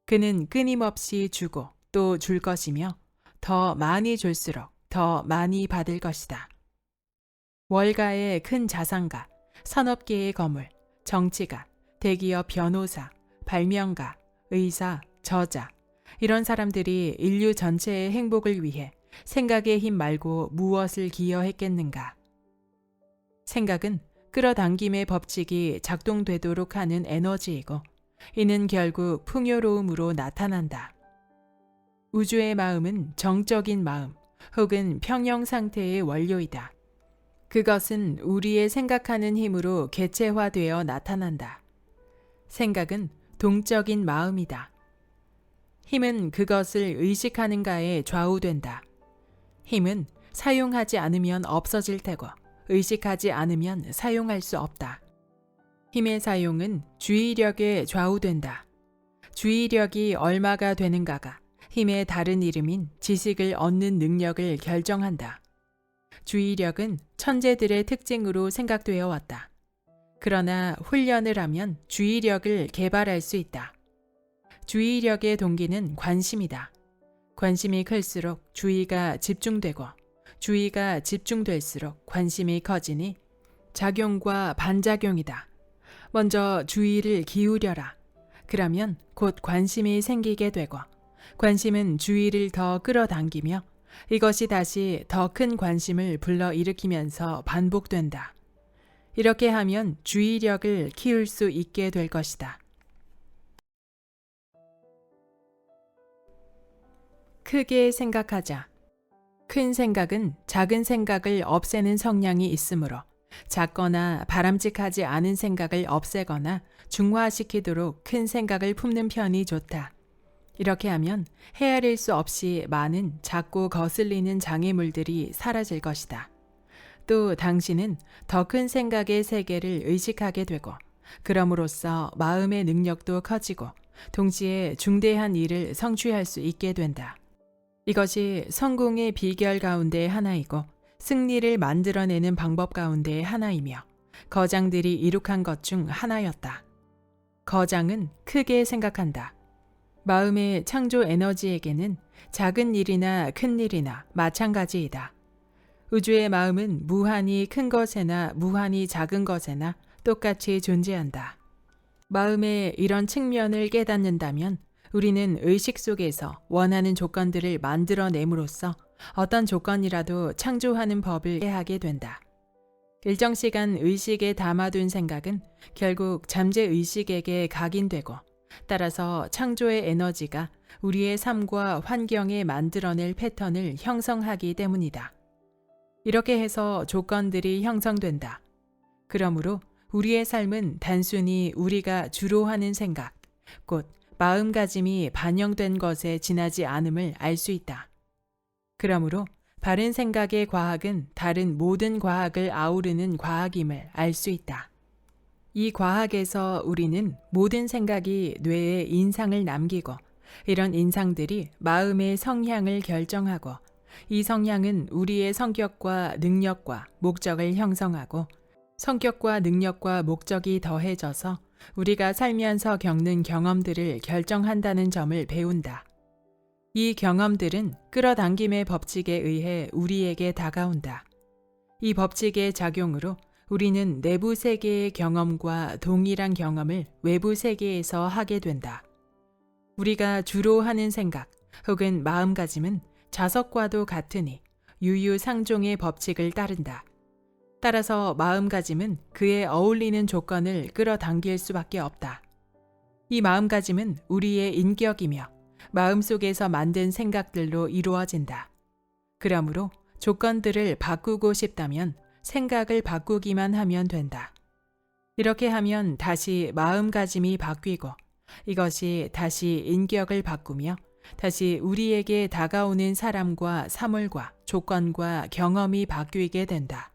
그는 끊임없이 주고 또 줄 것이며 더 많이 줄수록 더 많이 받을 것이다. 월가의 큰 자산가, 산업계의 거물, 정치가, 대기업 변호사, 발명가, 의사, 저자, 이런 사람들이 인류 전체의 행복을 위해 생각의 힘 말고 무엇을 기여했겠는가? 생각은 끌어당김의 법칙이 작동되도록 하는 에너지이고 이는 결국 풍요로움으로 나타난다. 우주의 마음은 정적인 마음 혹은 평형 상태의 원료이다. 그것은 우리의 생각하는 힘으로 개체화되어 나타난다. 생각은 동적인 마음이다. 힘은 그것을 의식하는가에 좌우된다. 힘은 사용하지 않으면 없어질 테고 의식하지 않으면 사용할 수 없다. 힘의 사용은 주의력에 좌우된다. 주의력이 얼마가 되는가가 힘의 다른 이름인 지식을 얻는 능력을 결정한다. 주의력은 천재들의 특징으로 생각되어 왔다. 그러나 훈련을 하면 주의력을 개발할 수 있다. 주의력의 동기는 관심이다. 관심이 클수록 주의가 집중되고 주의가 집중될수록 관심이 커지니 작용과 반작용이다. 먼저 주의를 기울여라. 그러면 곧 관심이 생기게 되고 관심은 주의를 더 끌어당기며 이것이 다시 더 큰 관심을 불러일으키면서 반복된다. 이렇게 하면 주의력을 키울 수 있게 될 것이다. 크게 생각하자. 큰 생각은 작은 생각을 없애는 성향이 있으므로 작거나 바람직하지 않은 생각을 없애거나 중화시키도록 큰 생각을 품는 편이 좋다. 이렇게 하면 헤아릴 수 없이 많은 작고 거슬리는 장애물들이 사라질 것이다. 또 당신은 더 큰 생각의 세계를 의식하게 되고 그럼으로써 마음의 능력도 커지고 동시에 중대한 일을 성취할 수 있게 된다. 이것이 성공의 비결 가운데 하나이고 승리를 만들어내는 방법 가운데 하나이며 거장들이 이룩한 것 중 하나였다. 거장은 크게 생각한다. 마음의 창조 에너지에게는 작은 일이나 큰 일이나 마찬가지이다. 우주의 마음은 무한히 큰 것에나 무한히 작은 것에나 똑같이 존재한다. 마음의 이런 측면을 깨닫는다면 우리는 의식 속에서 원하는 조건들을 만들어냄으로써 어떤 조건이라도 창조하는 법을 이해하게 된다. 일정 시간 의식에 담아둔 생각은 결국 잠재의식에게 각인되고 따라서 창조의 에너지가 우리의 삶과 환경에 만들어낼 패턴을 형성하기 때문이다. 이렇게 해서 조건들이 형성된다. 그러므로 우리의 삶은 단순히 우리가 주로 하는 생각, 곧 마음가짐이 반영된 것에 지나지 않음을 알 수 있다. 그러므로 바른 생각의 과학은 다른 모든 과학을 아우르는 과학임을 알 수 있다. 이 과학에서 우리는 모든 생각이 뇌에 인상을 남기고 이런 인상들이 마음의 성향을 결정하고 이 성향은 우리의 성격과 능력과 목적을 형성하고 성격과 능력과 목적이 더해져서 우리가 살면서 겪는 경험들을 결정한다는 점을 배운다. 이 경험들은 끌어당김의 법칙에 의해 우리에게 다가온다. 이 법칙의 작용으로 우리는 내부 세계의 경험과 동일한 경험을 외부 세계에서 하게 된다. 우리가 주로 하는 생각 혹은 마음가짐은 자석과도 같으니 유유상종의 법칙을 따른다. 따라서 마음가짐은 그에 어울리는 조건을 끌어당길 수밖에 없다. 이 마음가짐은 우리의 인격이며 마음속에서 만든 생각들로 이루어진다. 그러므로 조건들을 바꾸고 싶다면 생각을 바꾸기만 하면 된다. 이렇게 하면 다시 마음가짐이 바뀌고 이것이 다시 인격을 바꾸며 다시 우리에게 다가오는 사람과 사물과 조건과 경험이 바뀌게 된다.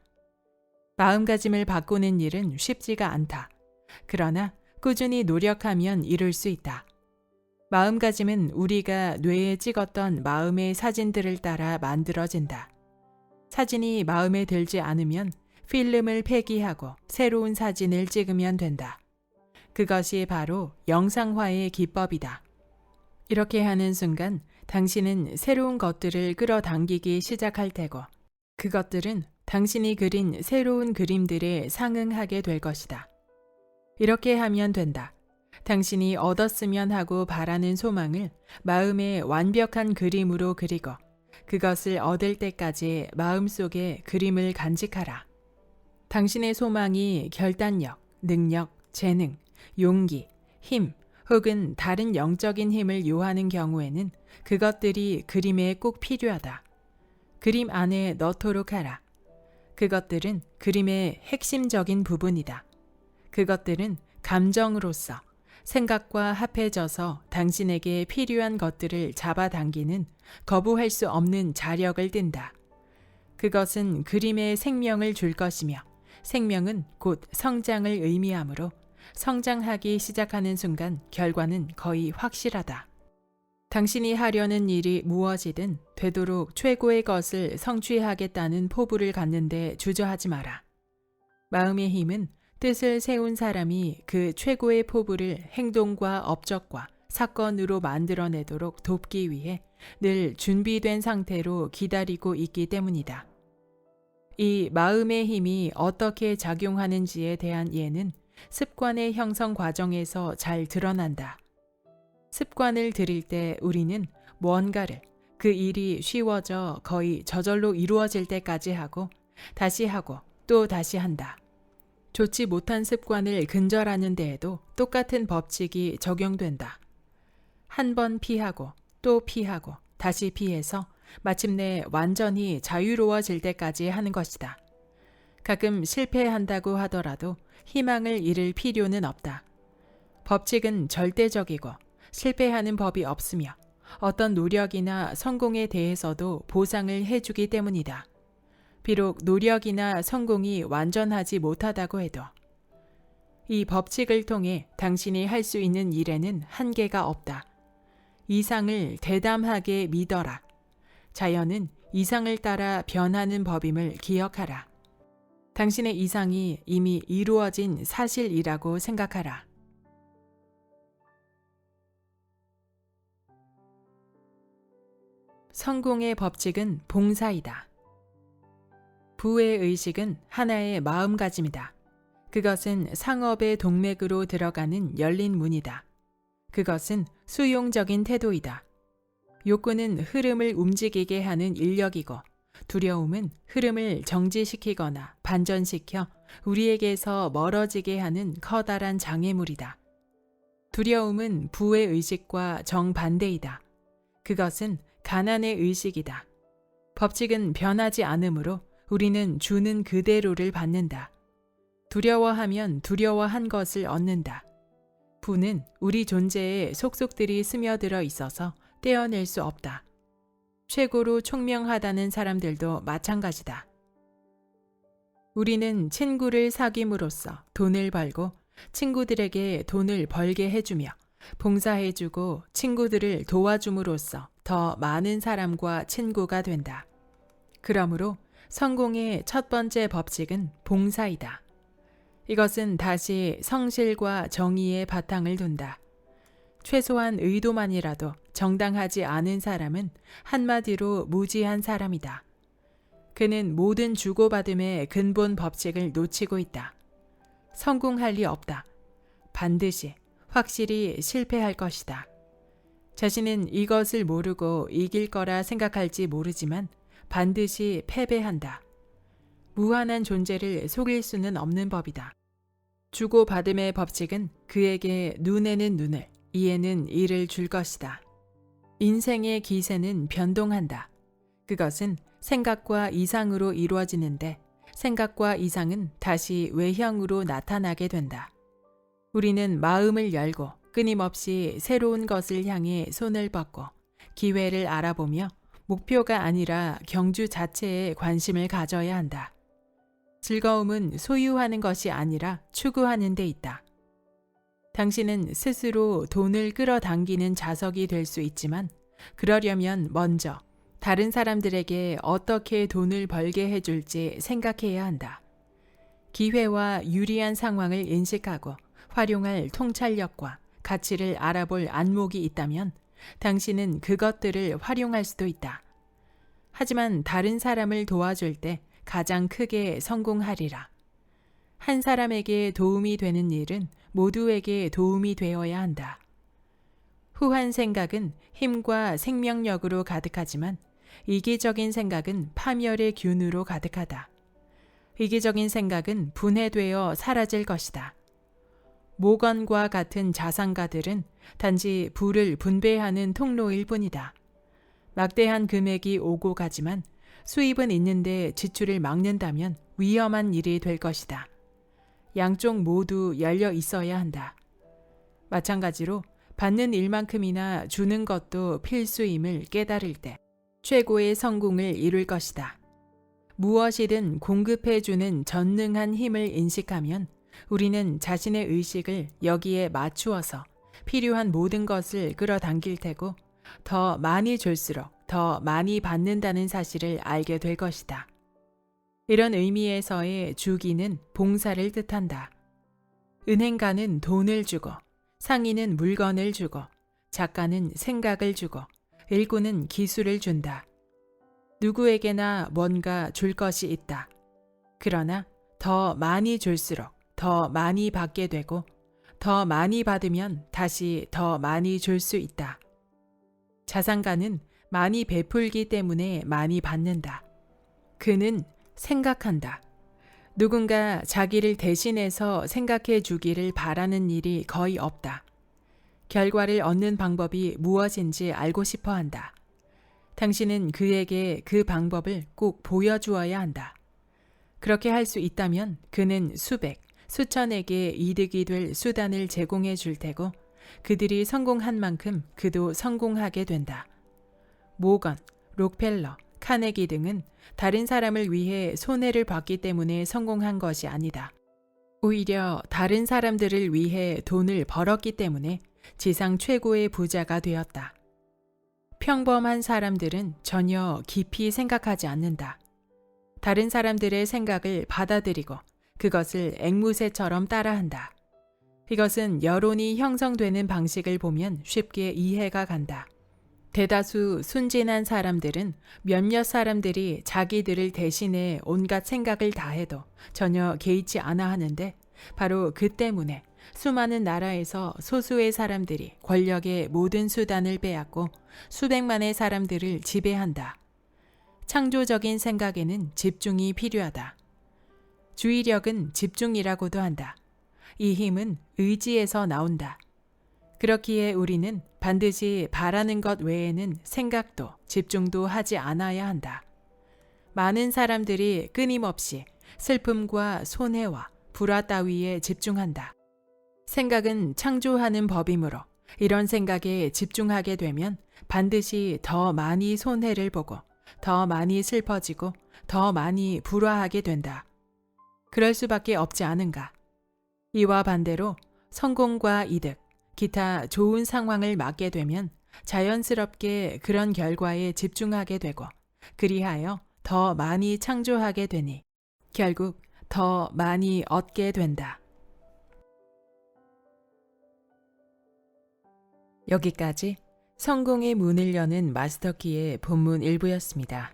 마음가짐을 바꾸는 일은 쉽지가 않다. 그러나 꾸준히 노력하면 이룰 수 있다. 마음가짐은 우리가 뇌에 찍었던 마음의 사진들을 따라 만들어진다. 사진이 마음에 들지 않으면 필름을 폐기하고 새로운 사진을 찍으면 된다. 그것이 바로 영상화의 기법이다. 이렇게 하는 순간 당신은 새로운 것들을 끌어당기기 시작할 테고 그것들은 당신이 그린 새로운 그림들에 상응하게 될 것이다. 이렇게 하면 된다. 당신이 얻었으면 하고 바라는 소망을 마음의 완벽한 그림으로 그리고 그것을 얻을 때까지 마음속에 그림을 간직하라. 당신의 소망이 결단력, 능력, 재능, 용기, 힘 혹은 다른 영적인 힘을 요하는 경우에는 그것들이 그림에 꼭 필요하다. 그림 안에 넣도록 하라. 그것들은 그림의 핵심적인 부분이다. 그것들은 감정으로서 생각과 합해져서 당신에게 필요한 것들을 잡아당기는 거부할 수 없는 자력을 띈다. 그것은 그림에 생명을 줄 것이며 생명은 곧 성장을 의미하므로 성장하기 시작하는 순간 결과는 거의 확실하다. 당신이 하려는 일이 무엇이든 되도록 최고의 것을 성취하겠다는 포부를 갖는데 주저하지 마라. 마음의 힘은 뜻을 세운 사람이 그 최고의 포부를 행동과 업적과 사건으로 만들어내도록 돕기 위해 늘 준비된 상태로 기다리고 있기 때문이다. 이 마음의 힘이 어떻게 작용하는지에 대한 예는 습관의 형성 과정에서 잘 드러난다. 습관을 들일 때 우리는 뭔가를 그 일이 쉬워져 거의 저절로 이루어질 때까지 하고 또 다시 한다. 좋지 못한 습관을 근절하는 데에도 똑같은 법칙이 적용된다. 한 번 피하고 또 피하고 다시 피해서 마침내 완전히 자유로워질 때까지 하는 것이다. 가끔 실패한다고 하더라도 희망을 잃을 필요는 없다. 법칙은 절대적이고 실패하는 법이 없으며 어떤 노력이나 성공에 대해서도 보상을 해주기 때문이다. 비록 노력이나 성공이 완전하지 못하다고 해도 이 법칙을 통해 당신이 할 수 있는 일에는 한계가 없다. 이상을 대담하게 믿어라. 자연은 이상을 따라 변하는 법임을 기억하라. 당신의 이상이 이미 이루어진 사실이라고 생각하라. 성공의 법칙은 봉사이다. 부의 의식은 하나의 마음가짐이다. 그것은 상업의 동맥으로 들어가는 열린 문이다. 그것은 수용적인 태도이다. 욕구는 흐름을 움직이게 하는 인력이고 두려움은 흐름을 정지시키거나 반전시켜 우리에게서 멀어지게 하는 커다란 장애물이다. 두려움은 부의 의식과 정반대이다. 그것은 가난의 의식이다. 법칙은 변하지 않으므로 우리는 주는 그대로를 받는다. 두려워하면 두려워한 것을 얻는다. 부는 우리 존재에 속속들이 스며들어 있어서 떼어낼 수 없다. 최고로 총명하다는 사람들도 마찬가지다. 우리는 친구를 사귐으로써 돈을 벌고 친구들에게 돈을 벌게 해주며 봉사해주고 친구들을 도와줌으로써 더 많은 사람과 친구가 된다. 그러므로 성공의 첫 번째 법칙은 봉사이다. 이것은 다시 성실과 정의의 바탕을 둔다. 최소한 의도만이라도 정당하지 않은 사람은 한마디로 무지한 사람이다. 그는 모든 주고받음의 근본 법칙을 놓치고 있다. 성공할 리 없다. 반드시 확실히 실패할 것이다. 자신은 이것을 모르고 이길 거라 생각할지 모르지만 반드시 패배한다. 무한한 존재를 속일 수는 없는 법이다. 주고받음의 법칙은 그에게 눈에는 눈을, 이에는 이를 줄 것이다. 인생의 기세는 변동한다. 그것은 생각과 이상으로 이루어지는데 생각과 이상은 다시 외형으로 나타나게 된다. 우리는 마음을 열고 끊임없이 새로운 것을 향해 손을 뻗고 기회를 알아보며 목표가 아니라 경주 자체에 관심을 가져야 한다. 즐거움은 소유하는 것이 아니라 추구하는 데 있다. 당신은 스스로 돈을 끌어당기는 자석이 될 수 있지만 그러려면 먼저 다른 사람들에게 어떻게 돈을 벌게 해줄지 생각해야 한다. 기회와 유리한 상황을 인식하고 활용할 통찰력과 가치를 알아볼 안목이 있다면 당신은 그것들을 활용할 수도 있다. 하지만 다른 사람을 도와줄 때 가장 크게 성공하리라. 한 사람에게 도움이 되는 일은 모두에게 도움이 되어야 한다. 후한 생각은 힘과 생명력으로 가득하지만 이기적인 생각은 파멸의 균으로 가득하다. 이기적인 생각은 분해되어 사라질 것이다. 모건과 같은 자산가들은 단지 부를 분배하는 통로일 뿐이다. 막대한 금액이 오고 가지만 수입은 있는데 지출을 막는다면 위험한 일이 될 것이다. 양쪽 모두 열려 있어야 한다. 마찬가지로 받는 일만큼이나 주는 것도 필수임을 깨달을 때 최고의 성공을 이룰 것이다. 무엇이든 공급해주는 전능한 힘을 인식하면 우리는 자신의 의식을 여기에 맞추어서 필요한 모든 것을 끌어당길 테고 더 많이 줄수록 더 많이 받는다는 사실을 알게 될 것이다. 이런 의미에서의 주기는 봉사를 뜻한다. 은행가는 돈을 주고 상인은 물건을 주고 작가는 생각을 주고 일꾼은 기술을 준다. 누구에게나 뭔가 줄 것이 있다. 그러나 더 많이 줄수록 더 많이 받게 되고 더 많이 받으면 다시 더 많이 줄 수 있다. 자산가는 많이 베풀기 때문에 많이 받는다. 그는 생각한다. 누군가 자기를 대신해서 생각해 주기를 바라는 일이 거의 없다. 결과를 얻는 방법이 무엇인지 알고 싶어 한다. 당신은 그에게 그 방법을 꼭 보여주어야 한다. 그렇게 할 수 있다면 그는 수백, 수천에게 이득이 될 수단을 제공해 줄 테고 그들이 성공한 만큼 그도 성공하게 된다. 모건, 록펠러, 카네기 등은 다른 사람을 위해 손해를 봤기 때문에 성공한 것이 아니다. 오히려 다른 사람들을 위해 돈을 벌었기 때문에 지상 최고의 부자가 되었다. 평범한 사람들은 전혀 깊이 생각하지 않는다. 다른 사람들의 생각을 받아들이고 그것을 앵무새처럼 따라한다. 이것은 여론이 형성되는 방식을 보면 쉽게 이해가 간다. 대다수 순진한 사람들은 몇몇 사람들이 자기들을 대신해 온갖 생각을 다해도 전혀 개의치 않아 하는데 바로 그 때문에 수많은 나라에서 소수의 사람들이 권력의 모든 수단을 빼앗고 수백만의 사람들을 지배한다. 창조적인 생각에는 집중이 필요하다. 주의력은 집중이라고도 한다. 이 힘은 의지에서 나온다. 그렇기에 우리는 반드시 바라는 것 외에는 생각도 집중도 하지 않아야 한다. 많은 사람들이 끊임없이 슬픔과 손해와 불화 따위에 집중한다. 생각은 창조하는 법이므로 이런 생각에 집중하게 되면 반드시 더 많이 손해를 보고 더 많이 슬퍼지고 더 많이 불화하게 된다. 그럴 수밖에 없지 않은가. 이와 반대로 성공과 이득, 기타 좋은 상황을 맞게 되면 자연스럽게 그런 결과에 집중하게 되고 그리하여 더 많이 창조하게 되니 결국 더 많이 얻게 된다. 여기까지 성공의 문을 여는 마스터키의 본문 일부였습니다.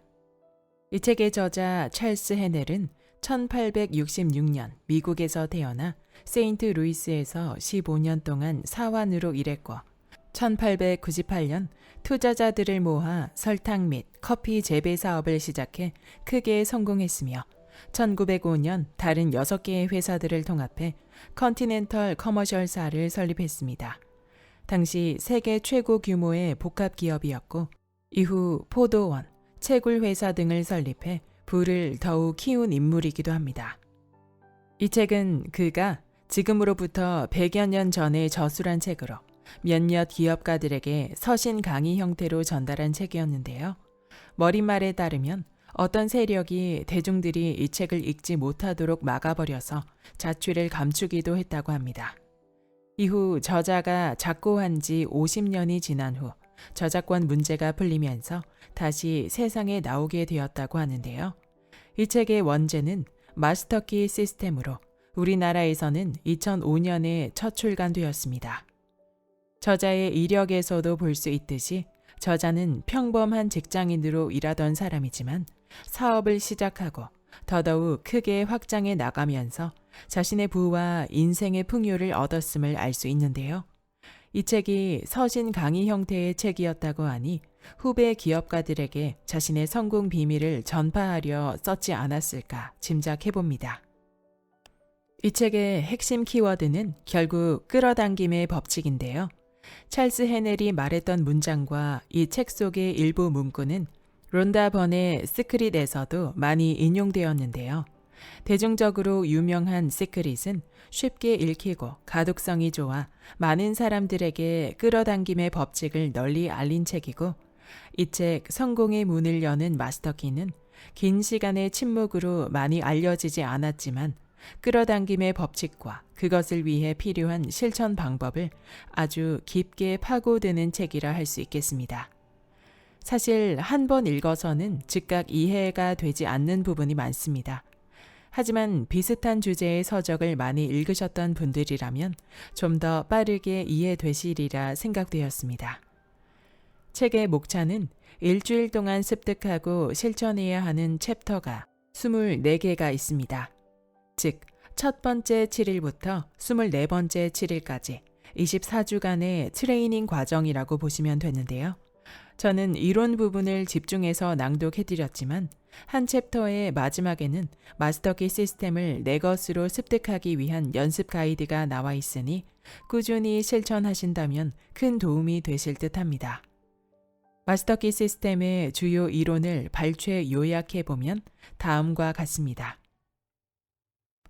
이 책의 저자 찰스 헤넬은 1866년 미국에서 태어나 세인트 루이스에서 15년 동안 사환으로 일했고 1898년 투자자들을 모아 설탕 및 커피 재배 사업을 시작해 크게 성공했으며 1905년 다른 6개의 회사들을 통합해 컨티넨털 커머셜사를 설립했습니다. 당시 세계 최고 규모의 복합 기업이었고 이후 포도원, 채굴 회사 등을 설립해 부를 더욱 키운 인물이기도 합니다. 이 책은 그가 지금으로부터 100여 년 전에 저술한 책으로 몇몇 기업가들에게 서신 강의 형태로 전달한 책이었는데요. 머릿말에 따르면 어떤 세력이 대중들이 이 책을 읽지 못하도록 막아버려서 자취를 감추기도 했다고 합니다. 이후 저자가 작고한 지 50년이 지난 후 저작권 문제가 풀리면서 다시 세상에 나오게 되었다고 하는데요. 이 책의 원제는 마스터키 시스템으로 우리나라에서는 2005년에 첫 출간되었습니다. 저자의 이력에서도 볼 수 있듯이 저자는 평범한 직장인으로 일하던 사람이지만 사업을 시작하고 더더욱 크게 확장해 나가면서 자신의 부와 인생의 풍요를 얻었음을 알 수 있는데요. 이 책이 서신 강의 형태의 책이었다고 하니 후배 기업가들에게 자신의 성공 비밀을 전파하려 썼지 않았을까 짐작해봅니다. 이 책의 핵심 키워드는 결국 끌어당김의 법칙인데요. 찰스 헤넬이 말했던 문장과 이 책 속의 일부 문구는 론다 번의 시크릿에서도 많이 인용되었는데요. 대중적으로 유명한 시크릿은 쉽게 읽히고 가독성이 좋아 많은 사람들에게 끌어당김의 법칙을 널리 알린 책이고 이 책 성공의 문을 여는 마스터키는 긴 시간의 침묵으로 많이 알려지지 않았지만 끌어당김의 법칙과 그것을 위해 필요한 실천 방법을 아주 깊게 파고드는 책이라 할 수 있겠습니다. 사실 한 번 읽어서는 즉각 이해가 되지 않는 부분이 많습니다. 하지만 비슷한 주제의 서적을 많이 읽으셨던 분들이라면 좀 더 빠르게 이해되시리라 생각되었습니다. 책의 목차는 일주일 동안 습득하고 실천해야 하는 챕터가 24개가 있습니다. 즉, 첫 번째 7일부터 24번째 7일까지 24주간의 트레이닝 과정이라고 보시면 되는데요. 저는 이론 부분을 집중해서 낭독해드렸지만 한 챕터의 마지막에는 마스터키 시스템을 내 것으로 습득하기 위한 연습 가이드가 나와 있으니 꾸준히 실천하신다면 큰 도움이 되실 듯합니다. 마스터키 시스템의 주요 이론을 발췌 요약해보면 다음과 같습니다.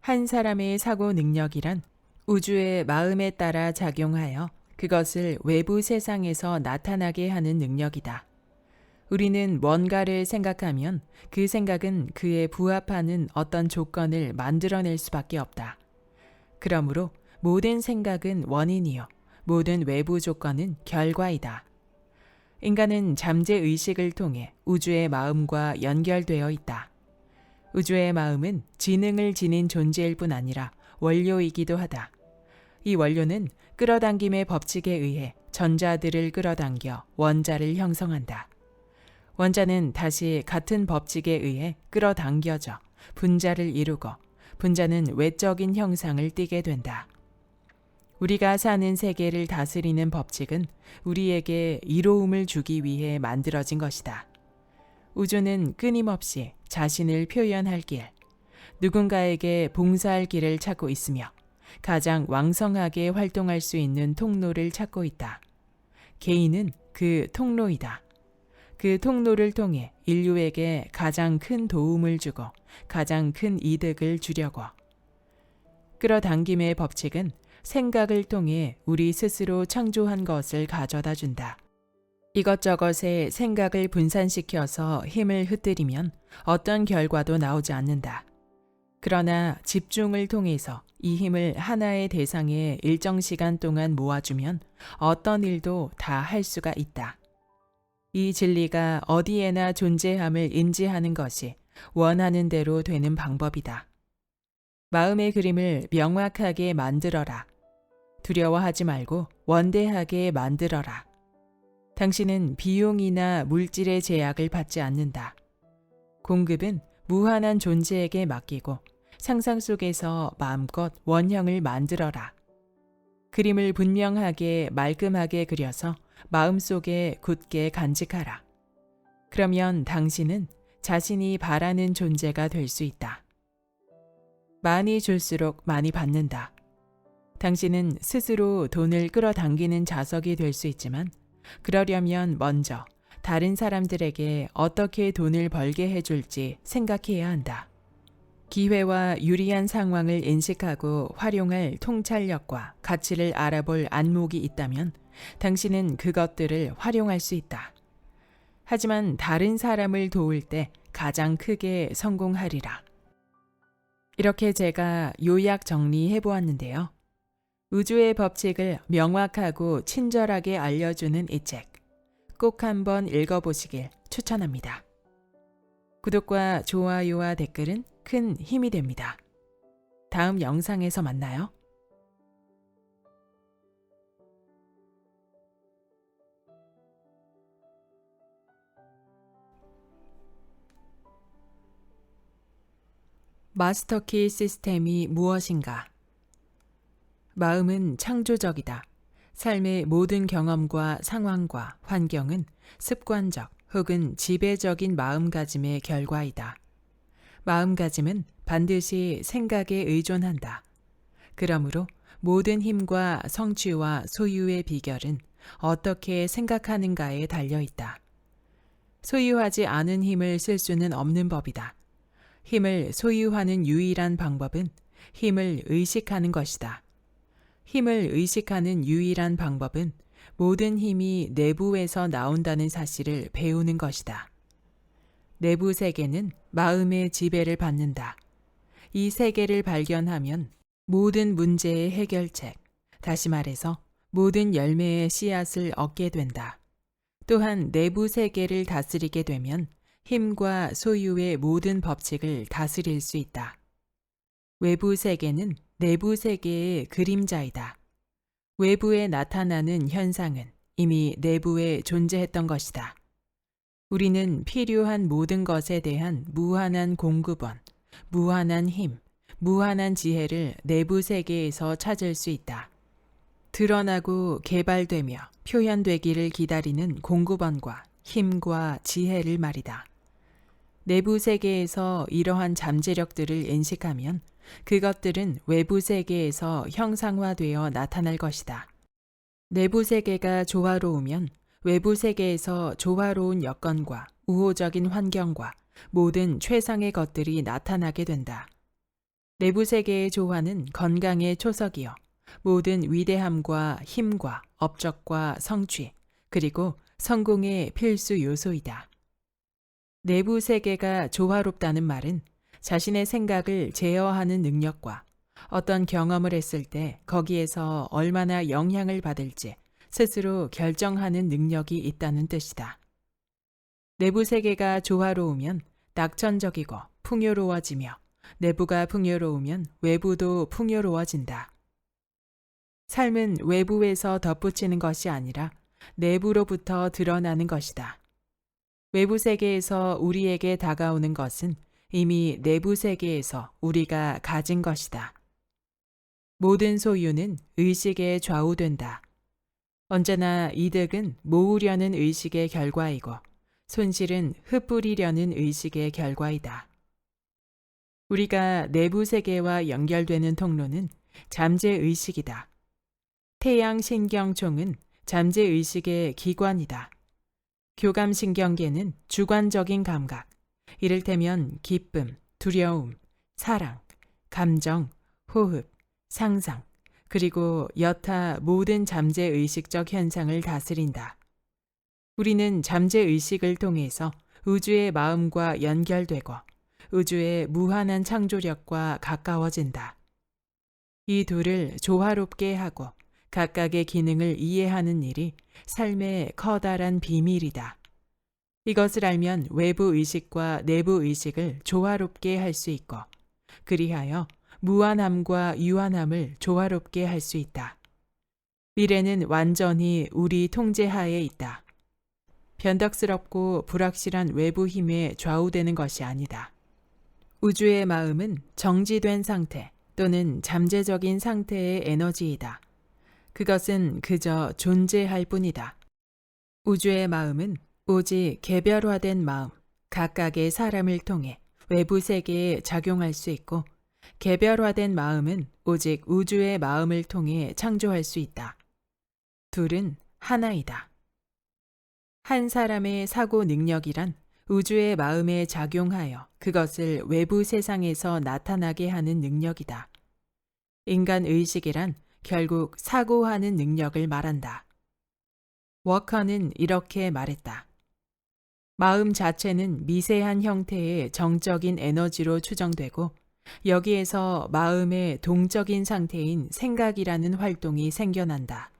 한 사람의 사고 능력이란 우주의 마음에 따라 작용하여 그것을 외부 세상에서 나타나게 하는 능력이다. 우리는 뭔가를 생각하면 그 생각은 그에 부합하는 어떤 조건을 만들어낼 수밖에 없다. 그러므로 모든 생각은 원인이요, 모든 외부 조건은 결과이다. 인간은 잠재의식을 통해 우주의 마음과 연결되어 있다. 우주의 마음은 지능을 지닌 존재일 뿐 아니라 원료이기도 하다. 이 원료는 끌어당김의 법칙에 의해 전자들을 끌어당겨 원자를 형성한다. 원자는 다시 같은 법칙에 의해 끌어당겨져 분자를 이루고 분자는 외적인 형상을 띠게 된다. 우리가 사는 세계를 다스리는 법칙은 우리에게 이로움을 주기 위해 만들어진 것이다. 우주는 끊임없이 자신을 표현할 길, 누군가에게 봉사할 길을 찾고 있으며 가장 왕성하게 활동할 수 있는 통로를 찾고 있다. 개인은 그 통로이다. 그 통로를 통해 인류에게 가장 큰 도움을 주고 가장 큰 이득을 주려고. 끌어당김의 법칙은 생각을 통해 우리 스스로 창조한 것을 가져다 준다. 이것저것의 생각을 분산시켜서 힘을 흩뜨리면 어떤 결과도 나오지 않는다. 그러나 집중을 통해서 이 힘을 하나의 대상에 일정 시간 동안 모아주면 어떤 일도 다 할 수가 있다. 이 진리가 어디에나 존재함을 인지하는 것이 원하는 대로 되는 방법이다. 마음의 그림을 명확하게 만들어라. 두려워하지 말고 원대하게 만들어라. 당신은 비용이나 물질의 제약을 받지 않는다. 공급은 무한한 존재에게 맡기고 상상 속에서 마음껏 원형을 만들어라. 그림을 분명하게 말끔하게 그려서 마음속에 굳게 간직하라. 그러면 당신은 자신이 바라는 존재가 될 수 있다. 많이 줄수록 많이 받는다. 당신은 스스로 돈을 끌어당기는 자석이 될 수 있지만 그러려면 먼저 다른 사람들에게 어떻게 돈을 벌게 해줄지 생각해야 한다. 기회와 유리한 상황을 인식하고 활용할 통찰력과 가치를 알아볼 안목이 있다면 당신은 그것들을 활용할 수 있다. 하지만 다른 사람을 도울 때 가장 크게 성공하리라. 이렇게 제가 요약 정리해 보았는데요. 우주의 법칙을 명확하고 친절하게 알려주는 이 책, 꼭 한번 읽어보시길 추천합니다. 구독과 좋아요와 댓글은 큰 힘이 됩니다. 다음 영상에서 만나요. 마스터키 시스템이 무엇인가? 마음은 창조적이다. 삶의 모든 경험과 상황과 환경은 습관적 혹은 지배적인 마음가짐의 결과이다. 마음가짐은 반드시 생각에 의존한다. 그러므로 모든 힘과 성취와 소유의 비결은 어떻게 생각하는가에 달려 있다. 소유하지 않은 힘을 쓸 수는 없는 법이다. 힘을 소유하는 유일한 방법은 힘을 의식하는 것이다. 힘을 의식하는 유일한 방법은 모든 힘이 내부에서 나온다는 사실을 배우는 것이다. 내부 세계는 마음의 지배를 받는다. 이 세계를 발견하면 모든 문제의 해결책, 다시 말해서 모든 열매의 씨앗을 얻게 된다. 또한 내부 세계를 다스리게 되면 힘과 소유의 모든 법칙을 다스릴 수 있다. 외부 세계는 내부 세계의 그림자이다. 외부에 나타나는 현상은 이미 내부에 존재했던 것이다. 우리는 필요한 모든 것에 대한 무한한 공급원, 무한한 힘, 무한한 지혜를 내부 세계에서 찾을 수 있다. 드러나고 개발되며 표현되기를 기다리는 공급원과 힘과 지혜를 말이다. 내부 세계에서 이러한 잠재력들을 인식하면 그것들은 외부 세계에서 형상화되어 나타날 것이다. 내부 세계가 조화로우면 외부 세계에서 조화로운 여건과 우호적인 환경과 모든 최상의 것들이 나타나게 된다. 내부 세계의 조화는 건강의 초석이요. 모든 위대함과 힘과 업적과 성취, 그리고 성공의 필수 요소이다. 내부 세계가 조화롭다는 말은 자신의 생각을 제어하는 능력과 어떤 경험을 했을 때 거기에서 얼마나 영향을 받을지 스스로 결정하는 능력이 있다는 뜻이다. 내부 세계가 조화로우면 낙천적이고 풍요로워지며 내부가 풍요로우면 외부도 풍요로워진다. 삶은 외부에서 덧붙이는 것이 아니라 내부로부터 드러나는 것이다. 외부 세계에서 우리에게 다가오는 것은 이미 내부 세계에서 우리가 가진 것이다. 모든 소유는 의식에 좌우된다. 언제나 이득은 모으려는 의식의 결과이고 손실은 흩뿌리려는 의식의 결과이다. 우리가 내부 세계와 연결되는 통로는 잠재의식이다. 태양신경총은 잠재의식의 기관이다. 교감신경계는 주관적인 감각, 이를테면 기쁨, 두려움, 사랑, 감정, 호흡, 상상, 그리고 여타 모든 잠재의식적 현상을 다스린다. 우리는 잠재의식을 통해서 우주의 마음과 연결되고 우주의 무한한 창조력과 가까워진다. 이 둘을 조화롭게 하고 각각의 기능을 이해하는 일이 삶의 커다란 비밀이다. 이것을 알면 외부 의식과 내부 의식을 조화롭게 할 수 있고, 그리하여 무한함과 유한함을 조화롭게 할 수 있다. 미래는 완전히 우리 통제하에 있다. 변덕스럽고 불확실한 외부 힘에 좌우되는 것이 아니다. 우주의 마음은 정지된 상태 또는 잠재적인 상태의 에너지이다. 그것은 그저 존재할 뿐이다. 우주의 마음은 오직 개별화된 마음, 각각의 사람을 통해 외부 세계에 작용할 수 있고, 개별화된 마음은 오직 우주의 마음을 통해 창조할 수 있다. 둘은 하나이다. 한 사람의 사고 능력이란 우주의 마음에 작용하여 그것을 외부 세상에서 나타나게 하는 능력이다. 인간 의식이란 결국 사고하는 능력을 말한다. 워커는 이렇게 말했다. 마음 자체는 미세한 형태의 정적인 에너지로 추정되고, 여기에서 마음의 동적인 상태인 생각이라는 활동이 생겨난다.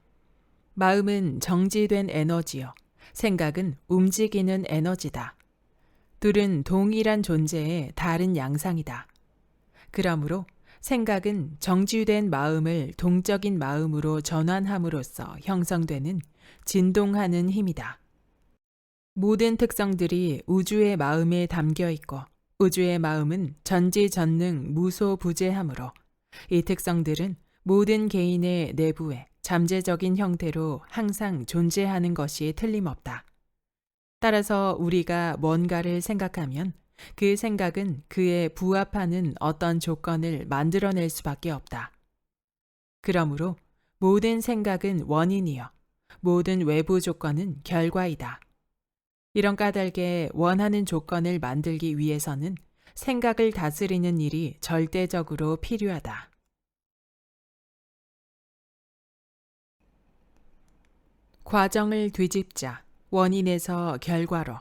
마음은 정지된 에너지요. 생각은 움직이는 에너지다. 둘은 동일한 존재의 다른 양상이다. 그러므로 생각은 정지된 마음을 동적인 마음으로 전환함으로써 형성되는 진동하는 힘이다. 모든 특성들이 우주의 마음에 담겨 있고, 우주의 마음은 전지전능 무소부재하므로 이 특성들은 모든 개인의 내부에 잠재적인 형태로 항상 존재하는 것이 틀림없다. 따라서 우리가 뭔가를 생각하면 그 생각은 그에 부합하는 어떤 조건을 만들어낼 수밖에 없다. 그러므로 모든 생각은 원인이요, 모든 외부 조건은 결과이다. 이런 까닭에 원하는 조건을 만들기 위해서는 생각을 다스리는 일이 절대적으로 필요하다. 과정을 뒤집자. 원인에서 결과로.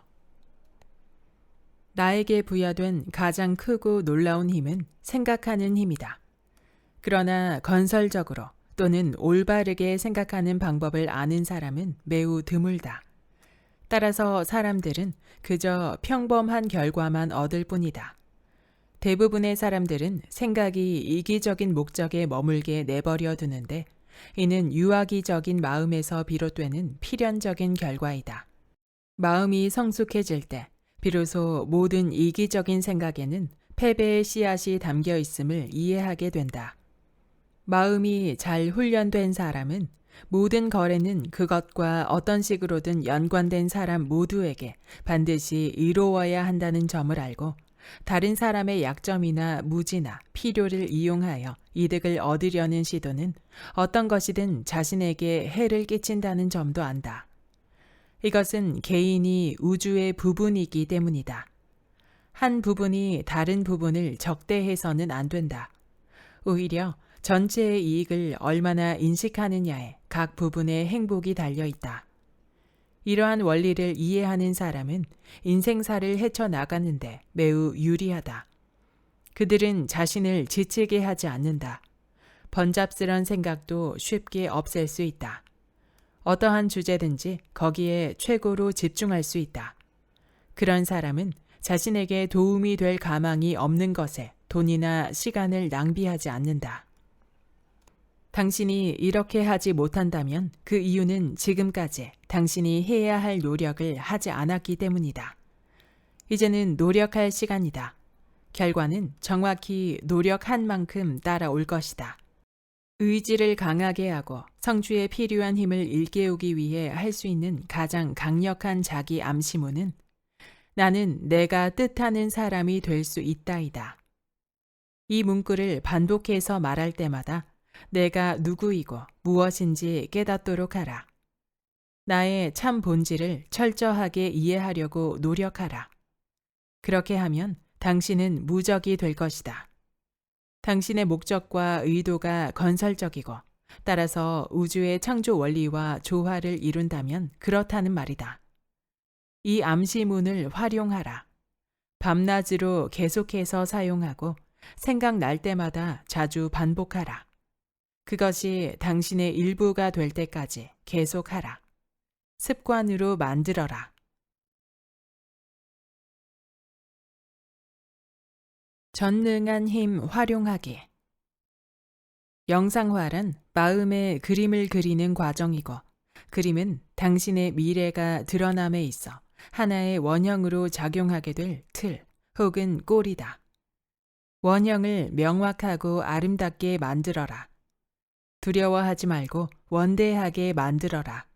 나에게 부여된 가장 크고 놀라운 힘은 생각하는 힘이다. 그러나 건설적으로 또는 올바르게 생각하는 방법을 아는 사람은 매우 드물다. 따라서 사람들은 그저 평범한 결과만 얻을 뿐이다. 대부분의 사람들은 생각이 이기적인 목적에 머물게 내버려 두는데, 이는 유아기적인 마음에서 비롯되는 필연적인 결과이다. 마음이 성숙해질 때 비로소 모든 이기적인 생각에는 패배의 씨앗이 담겨 있음을 이해하게 된다. 마음이 잘 훈련된 사람은 모든 거래는 그것과 어떤 식으로든 연관된 사람 모두에게 반드시 이루어야 한다는 점을 알고, 다른 사람의 약점이나 무지나 필요를 이용하여 이득을 얻으려는 시도는 어떤 것이든 자신에게 해를 끼친다는 점도 안다. 이것은 개인이 우주의 부분이기 때문이다. 한 부분이 다른 부분을 적대해서는 안 된다. 오히려 전체의 이익을 얼마나 인식하느냐에 각 부분의 행복이 달려 있다. 이러한 원리를 이해하는 사람은 인생사를 헤쳐나가는데 매우 유리하다. 그들은 자신을 지치게 하지 않는다. 번잡스런 생각도 쉽게 없앨 수 있다. 어떠한 주제든지 거기에 최고로 집중할 수 있다. 그런 사람은 자신에게 도움이 될 가망이 없는 것에 돈이나 시간을 낭비하지 않는다. 당신이 이렇게 하지 못한다면 그 이유는 지금까지 당신이 해야 할 노력을 하지 않았기 때문이다. 이제는 노력할 시간이다. 결과는 정확히 노력한 만큼 따라올 것이다. 의지를 강하게 하고 성취에 필요한 힘을 일깨우기 위해 할 수 있는 가장 강력한 자기 암시문은 나는 내가 뜻하는 사람이 될 수 있다이다. 이 문구를 반복해서 말할 때마다 내가 누구이고 무엇인지 깨닫도록 하라. 나의 참 본질을 철저하게 이해하려고 노력하라. 그렇게 하면 당신은 무적이 될 것이다. 당신의 목적과 의도가 건설적이고 따라서 우주의 창조 원리와 조화를 이룬다면 그렇다는 말이다. 이 암시문을 활용하라. 밤낮으로 계속해서 사용하고 생각날 때마다 자주 반복하라. 그것이 당신의 일부가 될 때까지 계속하라. 습관으로 만들어라. 전능한 힘 활용하기. 영상화란 마음의 그림을 그리는 과정이고, 그림은 당신의 미래가 드러남에 있어 하나의 원형으로 작용하게 될 틀 혹은 꼴이다. 원형을 명확하고 아름답게 만들어라. 두려워하지 말고 원대하게 만들어라.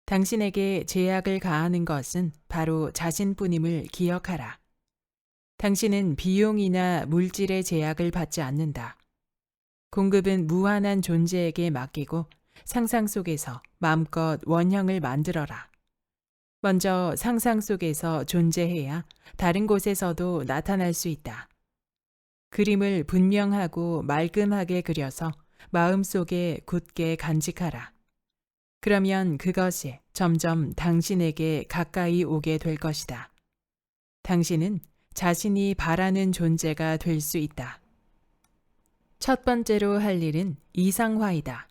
당신에게 제약을 가하는 것은 바로 자신뿐임을 기억하라. 당신은 비용이나 물질의 제약을 받지 않는다. 공급은 무한한 존재에게 맡기고 상상 속에서 마음껏 원형을 만들어라. 먼저 상상 속에서 존재해야 다른 곳에서도 나타날 수 있다. 그림을 분명하고 말끔하게 그려서 마음속에 굳게 간직하라. 그러면 그것이 점점 당신에게 가까이 오게 될 것이다. 당신은 자신이 바라는 존재가 될 수 있다. 첫 번째로 할 일은 이상화이다.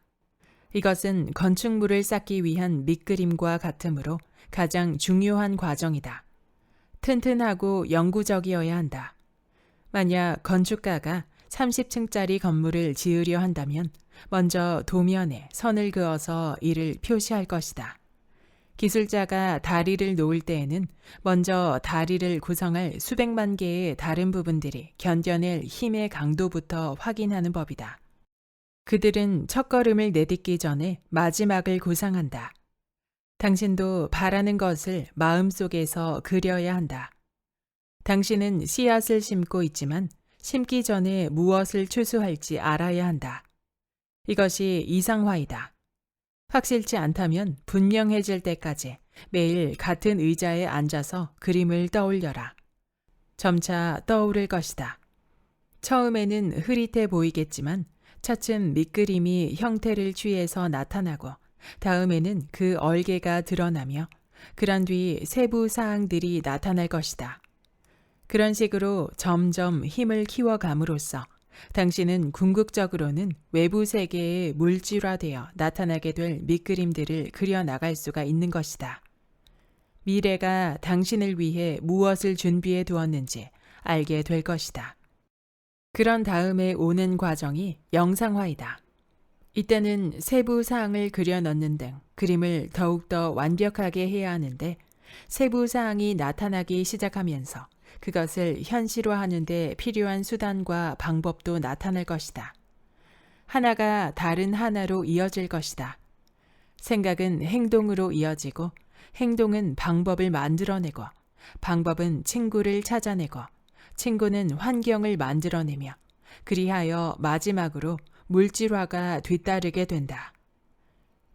이것은 건축물을 쌓기 위한 밑그림과 같으므로 가장 중요한 과정이다. 튼튼하고 영구적이어야 한다. 만약 건축가가 30층짜리 건물을 지으려 한다면 먼저 도면에 선을 그어서 이를 표시할 것이다. 기술자가 다리를 놓을 때에는 먼저 다리를 구성할 수백만 개의 다른 부분들이 견뎌낼 힘의 강도부터 확인하는 법이다. 그들은 첫걸음을 내딛기 전에 마지막을 구상한다. 당신도 바라는 것을 마음속에서 그려야 한다. 당신은 씨앗을 심고 있지만 심기 전에 무엇을 추수할지 알아야 한다. 이것이 이상화이다. 확실치 않다면 분명해질 때까지 매일 같은 의자에 앉아서 그림을 떠올려라. 점차 떠오를 것이다. 처음에는 흐릿해 보이겠지만 차츰 밑그림이 형태를 취해서 나타나고 다음에는 그 얼개가 드러나며 그런 뒤 세부 사항들이 나타날 것이다. 그런 식으로 점점 힘을 키워감으로써 당신은 궁극적으로는 외부 세계의 물질화되어 나타나게 될 밑그림들을 그려나갈 수가 있는 것이다. 미래가 당신을 위해 무엇을 준비해 두었는지 알게 될 것이다. 그런 다음에 오는 과정이 영상화이다. 이때는 세부 사항을 그려 넣는 등 그림을 더욱더 완벽하게 해야 하는데 세부 사항이 나타나기 시작하면서 그것을 현실화하는 데 필요한 수단과 방법도 나타날 것이다. 하나가 다른 하나로 이어질 것이다. 생각은 행동으로 이어지고 행동은 방법을 만들어내고 방법은 친구를 찾아내고 친구는 환경을 만들어내며 그리하여 마지막으로 물질화가 뒤따르게 된다.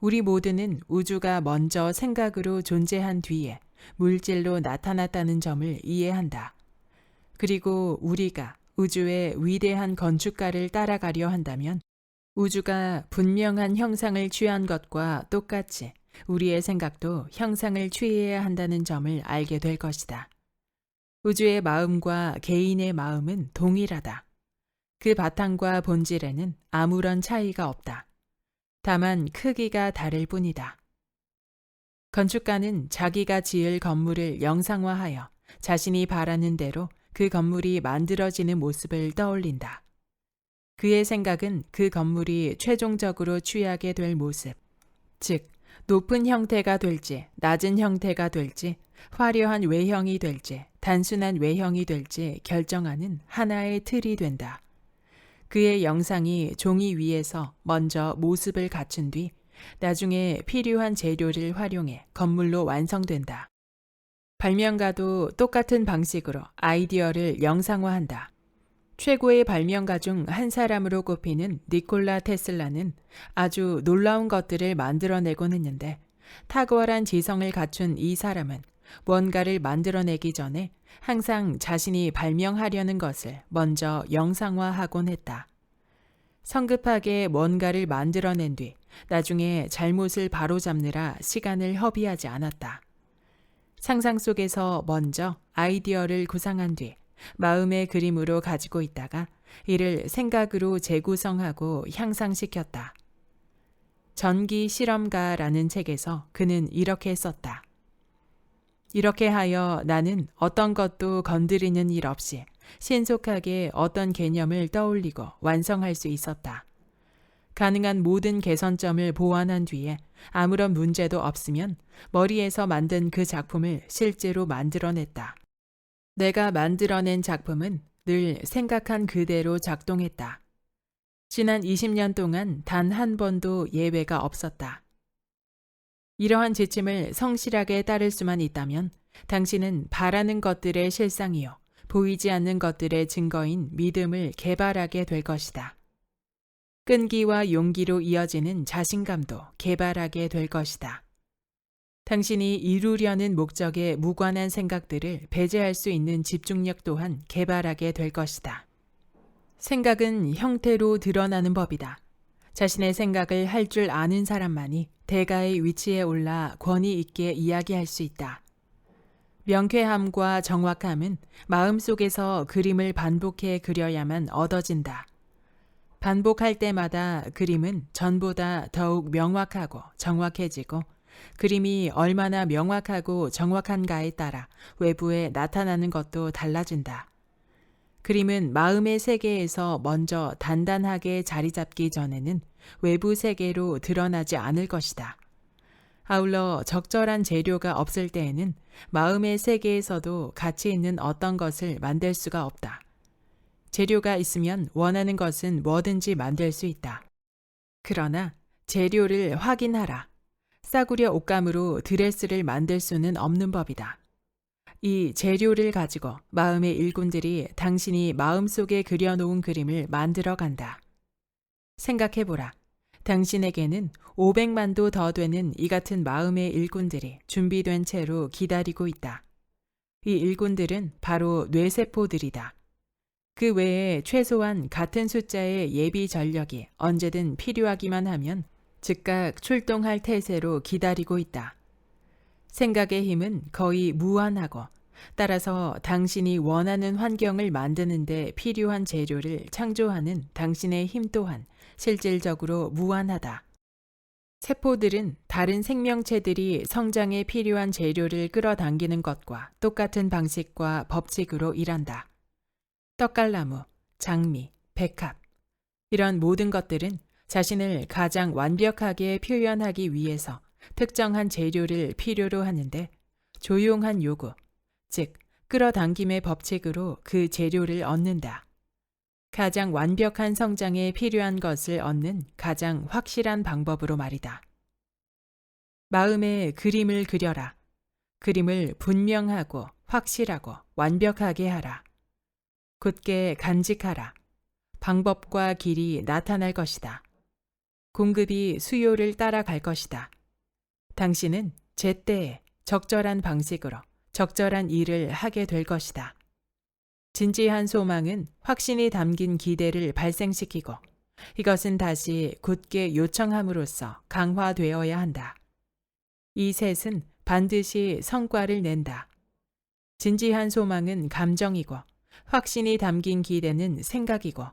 우리 모두는 우주가 먼저 생각으로 존재한 뒤에 물질로 나타났다는 점을 이해한다. 그리고 우리가 우주의 위대한 건축가를 따라가려 한다면 우주가 분명한 형상을 취한 것과 똑같이 우리의 생각도 형상을 취해야 한다는 점을 알게 될 것이다. 우주의 마음과 개인의 마음은 동일하다. 그 바탕과 본질에는 아무런 차이가 없다. 다만 크기가 다를 뿐이다. 건축가는 자기가 지을 건물을 영상화하여 자신이 바라는 대로 그 건물이 만들어지는 모습을 떠올린다. 그의 생각은 그 건물이 최종적으로 취하게 될 모습, 즉 높은 형태가 될지 낮은 형태가 될지 화려한 외형이 될지 단순한 외형이 될지 결정하는 하나의 틀이 된다. 그의 영상이 종이 위에서 먼저 모습을 갖춘 뒤 나중에 필요한 재료를 활용해 건물로 완성된다. 발명가도 똑같은 방식으로 아이디어를 영상화한다. 최고의 발명가 중 한 사람으로 꼽히는 니콜라 테슬라는 아주 놀라운 것들을 만들어내곤 했는데 탁월한 지성을 갖춘 이 사람은 뭔가를 만들어내기 전에 항상 자신이 발명하려는 것을 먼저 영상화하곤 했다. 성급하게 뭔가를 만들어낸 뒤 나중에 잘못을 바로잡느라 시간을 허비하지 않았다. 상상 속에서 먼저 아이디어를 구상한 뒤 마음의 그림으로 가지고 있다가 이를 생각으로 재구성하고 향상시켰다. 전기 실험가라는 책에서 그는 이렇게 썼다. 이렇게 하여 나는 어떤 것도 건드리는 일 없이 신속하게 어떤 개념을 떠올리고 완성할 수 있었다. 가능한 모든 개선점을 보완한 뒤에 아무런 문제도 없으면 머리에서 만든 그 작품을 실제로 만들어냈다. 내가 만들어낸 작품은 늘 생각한 그대로 작동했다. 지난 20년 동안 단 한 번도 예외가 없었다. 이러한 지침을 성실하게 따를 수만 있다면 당신은 바라는 것들의 실상이요, 보이지 않는 것들의 증거인 믿음을 개발하게 될 것이다. 끈기와 용기로 이어지는 자신감도 개발하게 될 것이다. 당신이 이루려는 목적에 무관한 생각들을 배제할 수 있는 집중력 또한 개발하게 될 것이다. 생각은 형태로 드러나는 법이다. 자신의 생각을 할 줄 아는 사람만이 대가의 위치에 올라 권위 있게 이야기할 수 있다. 명쾌함과 정확함은 마음속에서 그림을 반복해 그려야만 얻어진다. 반복할 때마다 그림은 전보다 더욱 명확하고 정확해지고 그림이 얼마나 명확하고 정확한가에 따라 외부에 나타나는 것도 달라진다. 그림은 마음의 세계에서 먼저 단단하게 자리 잡기 전에는 외부 세계로 드러나지 않을 것이다. 아울러 적절한 재료가 없을 때에는 마음의 세계에서도 가치 있는 어떤 것을 만들 수가 없다. 재료가 있으면 원하는 것은 뭐든지 만들 수 있다. 그러나 재료를 확인하라. 싸구려 옷감으로 드레스를 만들 수는 없는 법이다. 이 재료를 가지고 마음의 일꾼들이 당신이 마음속에 그려놓은 그림을 만들어 간다. 생각해보라. 당신에게는 500만도 더 되는 이 같은 마음의 일꾼들이 준비된 채로 기다리고 있다. 이 일꾼들은 바로 뇌세포들이다. 그 외에 최소한 같은 숫자의 예비 전력이 언제든 필요하기만 하면 즉각 출동할 태세로 기다리고 있다. 생각의 힘은 거의 무한하고 따라서 당신이 원하는 환경을 만드는 데 필요한 재료를 창조하는 당신의 힘 또한 실질적으로 무한하다. 세포들은 다른 생명체들이 성장에 필요한 재료를 끌어당기는 것과 똑같은 방식과 법칙으로 일한다. 떡갈나무, 장미, 백합 이런 모든 것들은 자신을 가장 완벽하게 표현하기 위해서 특정한 재료를 필요로 하는데 조용한 요구, 즉 끌어당김의 법칙으로 그 재료를 얻는다. 가장 완벽한 성장에 필요한 것을 얻는 가장 확실한 방법으로 말이다. 마음에 그림을 그려라. 그림을 분명하고 확실하고 완벽하게 하라. 굳게 간직하라. 방법과 길이 나타날 것이다. 공급이 수요를 따라갈 것이다. 당신은 제때에 적절한 방식으로 적절한 일을 하게 될 것이다. 진지한 소망은 확신이 담긴 기대를 발생시키고 이것은 다시 굳게 요청함으로써 강화되어야 한다. 이 셋은 반드시 성과를 낸다. 진지한 소망은 감정이고 확신이 담긴 기대는 생각이고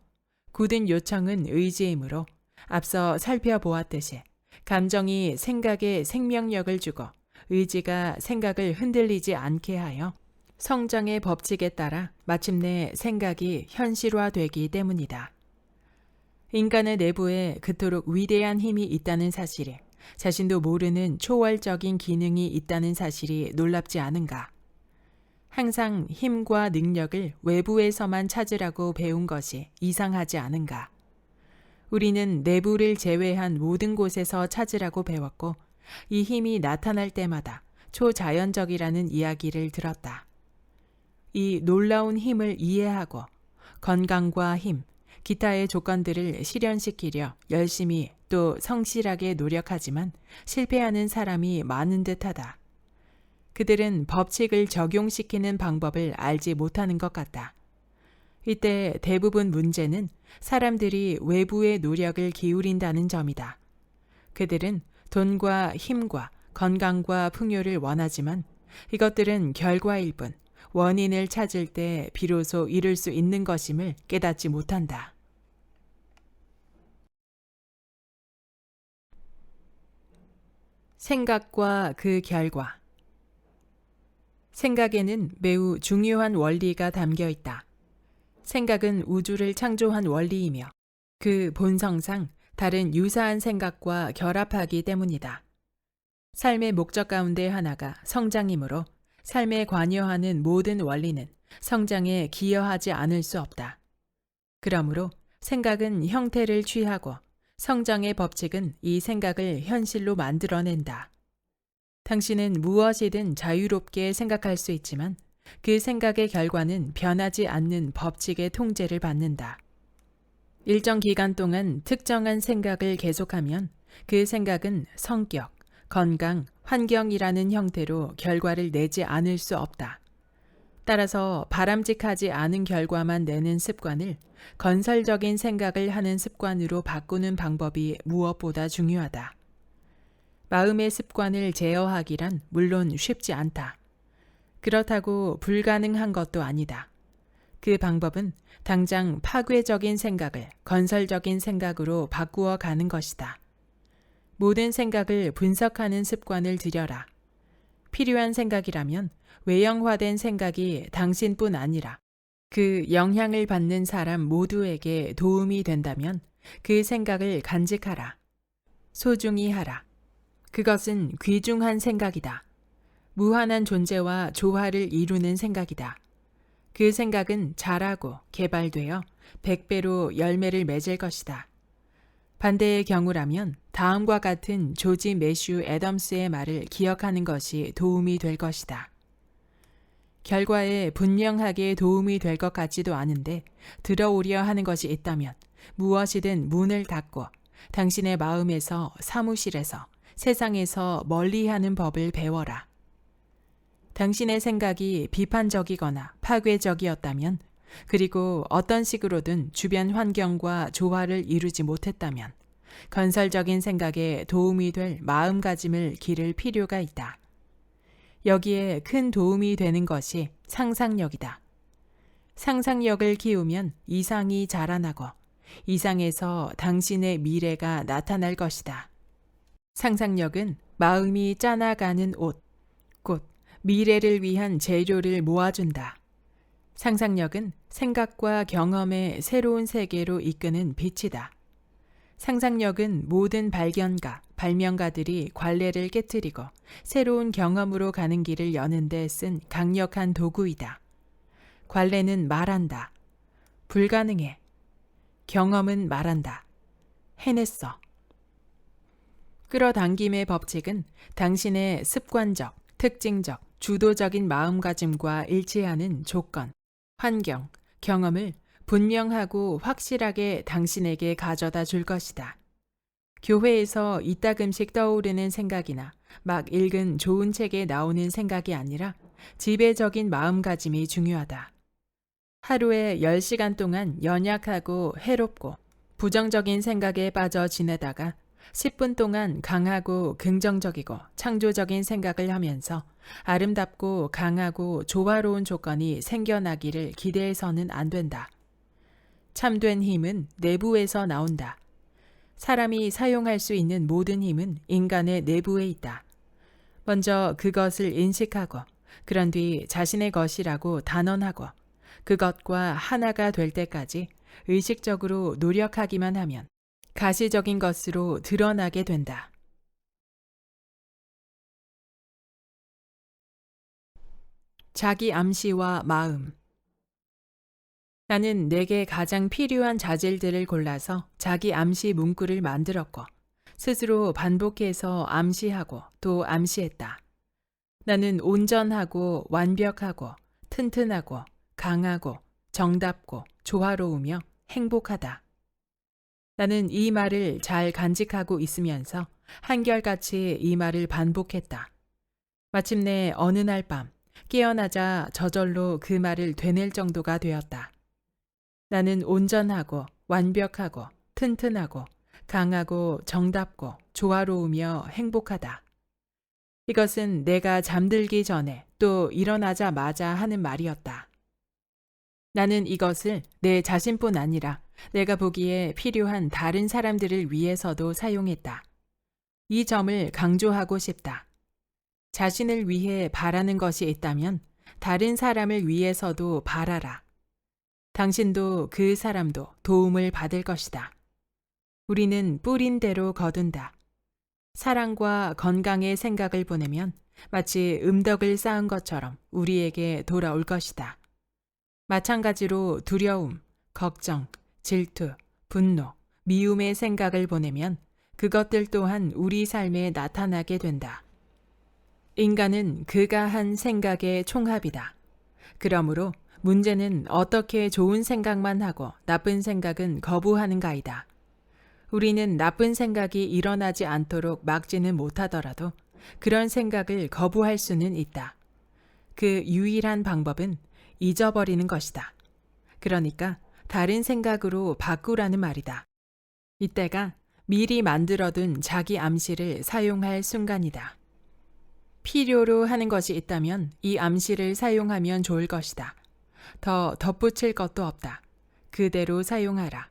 굳은 요청은 의지이므로 앞서 살펴보았듯이 감정이 생각에 생명력을 주고 의지가 생각을 흔들리지 않게 하여 성장의 법칙에 따라 마침내 생각이 현실화되기 때문이다. 인간의 내부에 그토록 위대한 힘이 있다는 사실에 자신도 모르는 초월적인 기능이 있다는 사실이 놀랍지 않은가? 항상 힘과 능력을 외부에서만 찾으라고 배운 것이 이상하지 않은가? 우리는 내부를 제외한 모든 곳에서 찾으라고 배웠고 이 힘이 나타날 때마다 초자연적이라는 이야기를 들었다. 이 놀라운 힘을 이해하고 건강과 힘, 기타의 조건들을 실현시키려 열심히 또 성실하게 노력하지만 실패하는 사람이 많은 듯하다. 그들은 법칙을 적용시키는 방법을 알지 못하는 것 같다. 이때 대부분 문제는 사람들이 외부의 노력을 기울인다는 점이다. 그들은 돈과 힘과 건강과 풍요를 원하지만 이것들은 결과일 뿐 원인을 찾을 때 비로소 이룰 수 있는 것임을 깨닫지 못한다. 생각과 그 결과. 생각에는 매우 중요한 원리가 담겨 있다. 생각은 우주를 창조한 원리이며 그 본성상 다른 유사한 생각과 결합하기 때문이다. 삶의 목적 가운데 하나가 성장이므로 삶에 관여하는 모든 원리는 성장에 기여하지 않을 수 없다. 그러므로 생각은 형태를 취하고 성장의 법칙은 이 생각을 현실로 만들어낸다. 당신은 무엇이든 자유롭게 생각할 수 있지만 그 생각의 결과는 변하지 않는 법칙의 통제를 받는다. 일정 기간 동안 특정한 생각을 계속하면 그 생각은 성격, 건강, 환경이라는 형태로 결과를 내지 않을 수 없다. 따라서 바람직하지 않은 결과만 내는 습관을 건설적인 생각을 하는 습관으로 바꾸는 방법이 무엇보다 중요하다. 마음의 습관을 제어하기란 물론 쉽지 않다. 그렇다고 불가능한 것도 아니다. 그 방법은 당장 파괴적인 생각을 건설적인 생각으로 바꾸어 가는 것이다. 모든 생각을 분석하는 습관을 들여라. 필요한 생각이라면 외형화된 생각이 당신뿐 아니라 그 영향을 받는 사람 모두에게 도움이 된다면 그 생각을 간직하라. 소중히 하라. 그것은 귀중한 생각이다. 무한한 존재와 조화를 이루는 생각이다. 그 생각은 자라고 개발되어 100배로 열매를 맺을 것이다. 반대의 경우라면 다음과 같은 조지 매슈 애덤스의 말을 기억하는 것이 도움이 될 것이다. 결과에 분명하게 도움이 될 것 같지도 않은데 들어오려 하는 것이 있다면 무엇이든 문을 닫고 당신의 마음에서 사무실에서 세상에서 멀리하는 법을 배워라. 당신의 생각이 비판적이거나 파괴적이었다면 그리고 어떤 식으로든 주변 환경과 조화를 이루지 못했다면 건설적인 생각에 도움이 될 마음가짐을 기를 필요가 있다. 여기에 큰 도움이 되는 것이 상상력이다. 상상력을 키우면 이상이 자라나고 이상에서 당신의 미래가 나타날 것이다. 상상력은 마음이 짜나가는 옷, 곧 미래를 위한 재료를 모아준다. 상상력은 생각과 경험의 새로운 세계로 이끄는 빛이다. 상상력은 모든 발견가, 발명가들이 관례를 깨트리고 새로운 경험으로 가는 길을 여는 데 쓴 강력한 도구이다. 관례는 말한다. 불가능해. 경험은 말한다. 해냈어. 끌어당김의 법칙은 당신의 습관적, 특징적, 주도적인 마음가짐과 일치하는 조건, 환경, 경험을 분명하고 확실하게 당신에게 가져다 줄 것이다. 교회에서 이따금씩 떠오르는 생각이나 막 읽은 좋은 책에 나오는 생각이 아니라 지배적인 마음가짐이 중요하다. 하루에 10시간 동안 연약하고 해롭고 부정적인 생각에 빠져 지내다가 10분 동안 강하고 긍정적이고 창조적인 생각을 하면서 아름답고 강하고 조화로운 조건이 생겨나기를 기대해서는 안 된다. 참된 힘은 내부에서 나온다. 사람이 사용할 수 있는 모든 힘은 인간의 내부에 있다. 먼저 그것을 인식하고 그런 뒤 자신의 것이라고 단언하고 그것과 하나가 될 때까지 의식적으로 노력하기만 하면 가시적인 것으로 드러나게 된다. 자기 암시와 마음. 나는 내게 가장 필요한 자질들을 골라서 자기 암시 문구를 만들었고 스스로 반복해서 암시하고 또 암시했다. 나는 온전하고 완벽하고 튼튼하고 강하고 정답고 조화로우며 행복하다. 나는 이 말을 잘 간직하고 있으면서 한결같이 이 말을 반복했다. 마침내 어느 날 밤 깨어나자 저절로 그 말을 되뇌일 정도가 되었다. 나는 온전하고 완벽하고 튼튼하고 강하고 정답고 조화로우며 행복하다. 이것은 내가 잠들기 전에 또 일어나자마자 하는 말이었다. 나는 이것을 내 자신뿐 아니라 내가 보기에 필요한 다른 사람들을 위해서도 사용했다. 이 점을 강조하고 싶다. 자신을 위해 바라는 것이 있다면 다른 사람을 위해서도 바라라. 당신도 그 사람도 도움을 받을 것이다. 우리는 뿌린 대로 거둔다. 사랑과 건강의 생각을 보내면 마치 음덕을 쌓은 것처럼 우리에게 돌아올 것이다. 마찬가지로 두려움, 걱정, 질투, 분노, 미움의 생각을 보내면 그것들 또한 우리 삶에 나타나게 된다. 인간은 그가 한 생각의 총합이다. 그러므로 문제는 어떻게 좋은 생각만 하고 나쁜 생각은 거부하는가이다. 우리는 나쁜 생각이 일어나지 않도록 막지는 못하더라도 그런 생각을 거부할 수는 있다. 그 유일한 방법은 잊어버리는 것이다. 그러니까 다른 생각으로 바꾸라는 말이다. 이때가 미리 만들어둔 자기 암시를 사용할 순간이다. 필요로 하는 것이 있다면 이 암시를 사용하면 좋을 것이다. 더 덧붙일 것도 없다. 그대로 사용하라.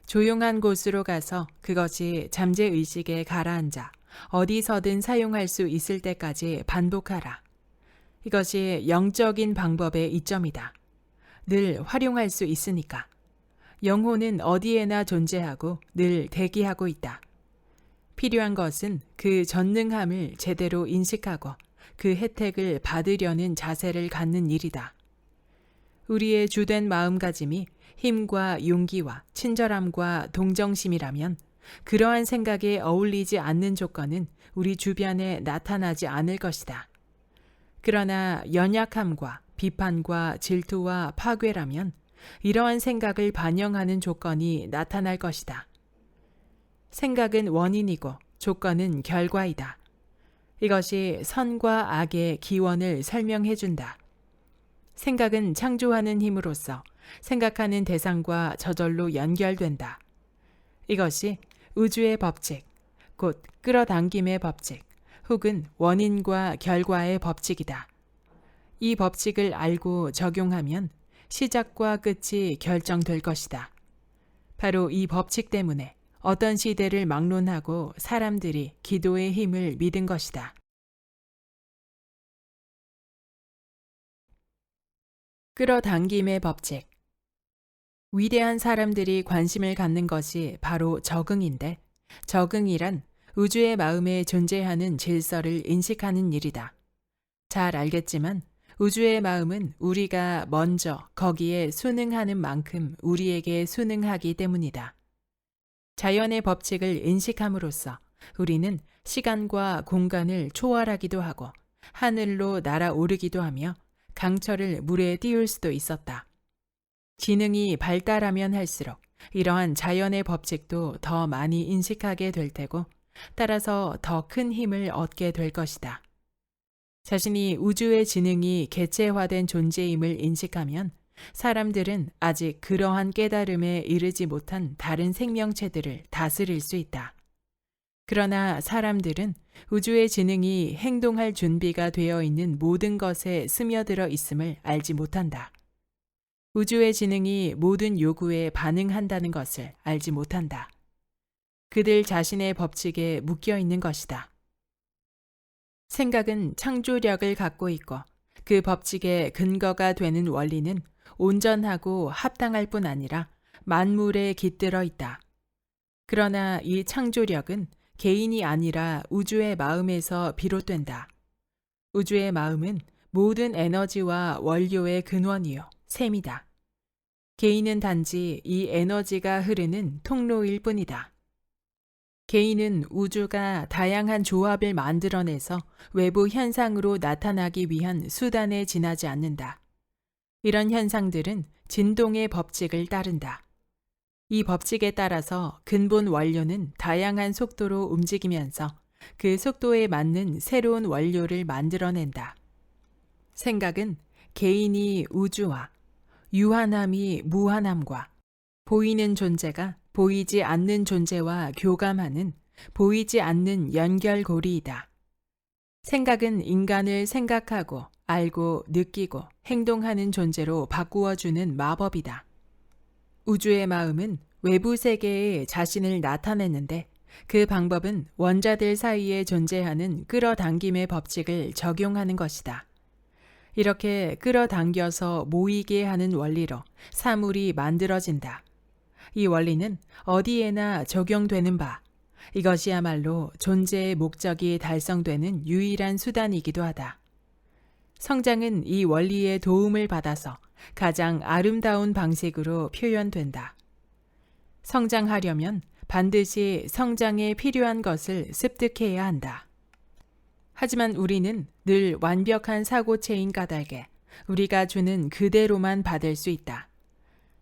조용한 곳으로 가서 그것이 잠재의식에 가라앉아 어디서든 사용할 수 있을 때까지 반복하라. 이것이 영적인 방법의 이점이다. 늘 활용할 수 있으니까. 영혼은 어디에나 존재하고 늘 대기하고 있다. 필요한 것은 그 전능함을 제대로 인식하고 그 혜택을 받으려는 자세를 갖는 일이다. 우리의 주된 마음가짐이 힘과 용기와 친절함과 동정심이라면 그러한 생각에 어울리지 않는 조건은 우리 주변에 나타나지 않을 것이다. 그러나 연약함과 비판과 질투와 파괴라면 이러한 생각을 반영하는 조건이 나타날 것이다. 생각은 원인이고 조건은 결과이다. 이것이 선과 악의 기원을 설명해 준다. 생각은 창조하는 힘으로써 생각하는 대상과 저절로 연결된다. 이것이 우주의 법칙, 곧 끌어당김의 법칙, 혹은 원인과 결과의 법칙이다. 이 법칙을 알고 적용하면 시작과 끝이 결정될 것이다. 바로 이 법칙 때문에 어떤 시대를 막론하고 사람들이 기도의 힘을 믿은 것이다. 끌어당김의 법칙. 위대한 사람들이 관심을 갖는 것이 바로 적응인데, 적응이란 우주의 마음에 존재하는 질서를 인식하는 일이다. 잘 알겠지만 우주의 마음은 우리가 먼저 거기에 순응하는 만큼 우리에게 순응하기 때문이다. 자연의 법칙을 인식함으로써 우리는 시간과 공간을 초월하기도 하고 하늘로 날아오르기도 하며 강철을 물에 띄울 수도 있었다. 지능이 발달하면 할수록 이러한 자연의 법칙도 더 많이 인식하게 될 테고 따라서 더 큰 힘을 얻게 될 것이다. 자신이 우주의 지능이 개체화된 존재임을 인식하면 사람들은 아직 그러한 깨달음에 이르지 못한 다른 생명체들을 다스릴 수 있다. 그러나 사람들은 우주의 지능이 행동할 준비가 되어 있는 모든 것에 스며들어 있음을 알지 못한다. 우주의 지능이 모든 요구에 반응한다는 것을 알지 못한다. 그들 자신의 법칙에 묶여 있는 것이다. 생각은 창조력을 갖고 있고 그 법칙의 근거가 되는 원리는 온전하고 합당할 뿐 아니라 만물에 깃들어 있다. 그러나 이 창조력은 개인이 아니라 우주의 마음에서 비롯된다. 우주의 마음은 모든 에너지와 원료의 근원이요, 셈이다. 개인은 단지 이 에너지가 흐르는 통로일 뿐이다. 개인은 우주가 다양한 조합을 만들어내서 외부 현상으로 나타나기 위한 수단에 지나지 않는다. 이런 현상들은 진동의 법칙을 따른다. 이 법칙에 따라서 근본 원료는 다양한 속도로 움직이면서 그 속도에 맞는 새로운 원료를 만들어낸다. 생각은 개인이 우주와 유한함이 무한함과 보이는 존재가 보이지 않는 존재와 교감하는 보이지 않는 연결고리이다. 생각은 인간을 생각하고 알고 느끼고 행동하는 존재로 바꾸어주는 마법이다. 우주의 마음은 외부 세계에 자신을 나타내는데 그 방법은 원자들 사이에 존재하는 끌어당김의 법칙을 적용하는 것이다. 이렇게 끌어당겨서 모이게 하는 원리로 사물이 만들어진다. 이 원리는 어디에나 적용되는 바, 이것이야말로 존재의 목적이 달성되는 유일한 수단이기도 하다. 성장은 이 원리의 도움을 받아서 가장 아름다운 방식으로 표현된다. 성장하려면 반드시 성장에 필요한 것을 습득해야 한다. 하지만 우리는 늘 완벽한 사고체인 까닭에 우리가 주는 그대로만 받을 수 있다.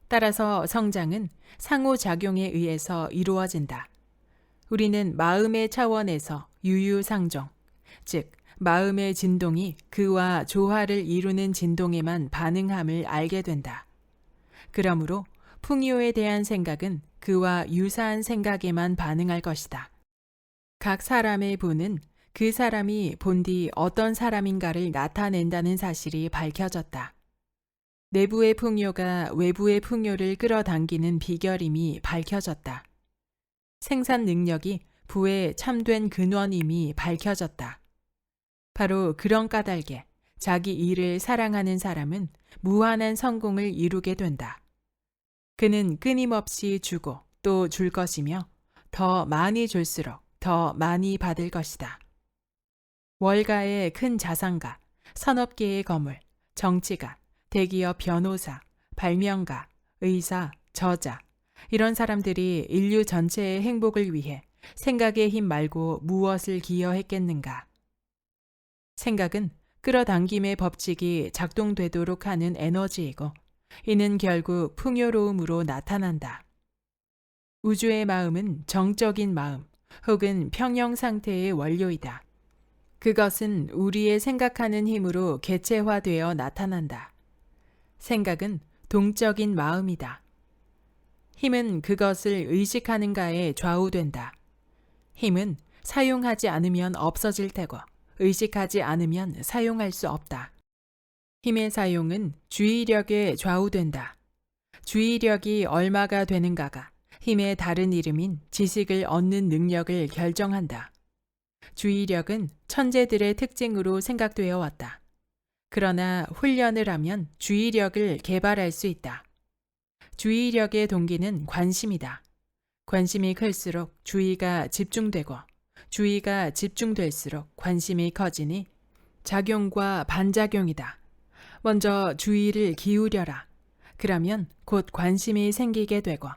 따라서 성장은 상호작용에 의해서 이루어진다. 우리는 마음의 차원에서 유유상종, 즉 마음의 진동이 그와 조화를 이루는 진동에만 반응함을 알게 된다. 그러므로 풍요에 대한 생각은 그와 유사한 생각에만 반응할 것이다. 각 사람의 부는 그 사람이 본디 어떤 사람인가를 나타낸다는 사실이 밝혀졌다. 내부의 풍요가 외부의 풍요를 끌어당기는 비결임이 밝혀졌다. 생산 능력이 부의 참된 근원임이 밝혀졌다. 바로 그런 까닭에 자기 일을 사랑하는 사람은 무한한 성공을 이루게 된다. 그는 끊임없이 주고 또 줄 것이며 더 많이 줄수록 더 많이 받을 것이다. 월가의 큰 자산가, 산업계의 거물, 정치가, 대기업 변호사, 발명가, 의사, 저자, 이런 사람들이 인류 전체의 행복을 위해 생각의 힘 말고 무엇을 기여했겠는가? 생각은 끌어당김의 법칙이 작동되도록 하는 에너지이고 이는 결국 풍요로움으로 나타난다. 우주의 마음은 정적인 마음 혹은 평형 상태의 원료이다. 그것은 우리의 생각하는 힘으로 개체화되어 나타난다. 생각은 동적인 마음이다. 힘은 그것을 의식하는가에 좌우된다. 힘은 사용하지 않으면 없어질 테고 의식하지 않으면 사용할 수 없다. 힘의 사용은 주의력에 좌우된다. 주의력이 얼마가 되는가가 힘의 다른 이름인 지식을 얻는 능력을 결정한다. 주의력은 천재들의 특징으로 생각되어 왔다. 그러나 훈련을 하면 주의력을 개발할 수 있다. 주의력의 동기는 관심이다. 관심이 클수록 주의가 집중되고 주의가 집중될수록 관심이 커지니 작용과 반작용이다. 먼저 주의를 기울여라. 그러면 곧 관심이 생기게 되고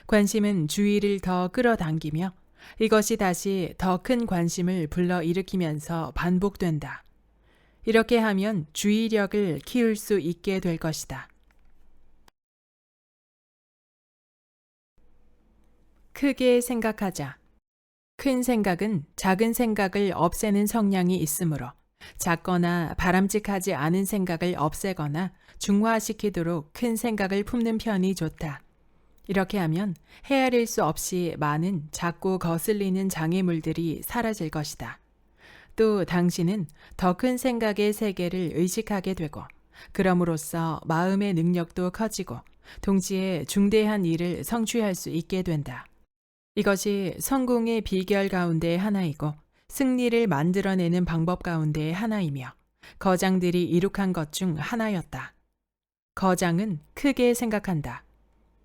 관심은 주의를 더 끌어당기며 이것이 다시 더 큰 관심을 불러일으키면서 반복된다. 이렇게 하면 주의력을 키울 수 있게 될 것이다. 크게 생각하자. 큰 생각은 작은 생각을 없애는 성향이 있으므로 작거나 바람직하지 않은 생각을 없애거나 중화시키도록 큰 생각을 품는 편이 좋다. 이렇게 하면 헤아릴 수 없이 많은 작고 거슬리는 장애물들이 사라질 것이다. 또 당신은 더 큰 생각의 세계를 의식하게 되고 그럼으로써 마음의 능력도 커지고 동시에 중대한 일을 성취할 수 있게 된다. 이것이 성공의 비결 가운데 하나이고 승리를 만들어내는 방법 가운데 하나이며 거장들이 이룩한 것 중 하나였다. 거장은 크게 생각한다.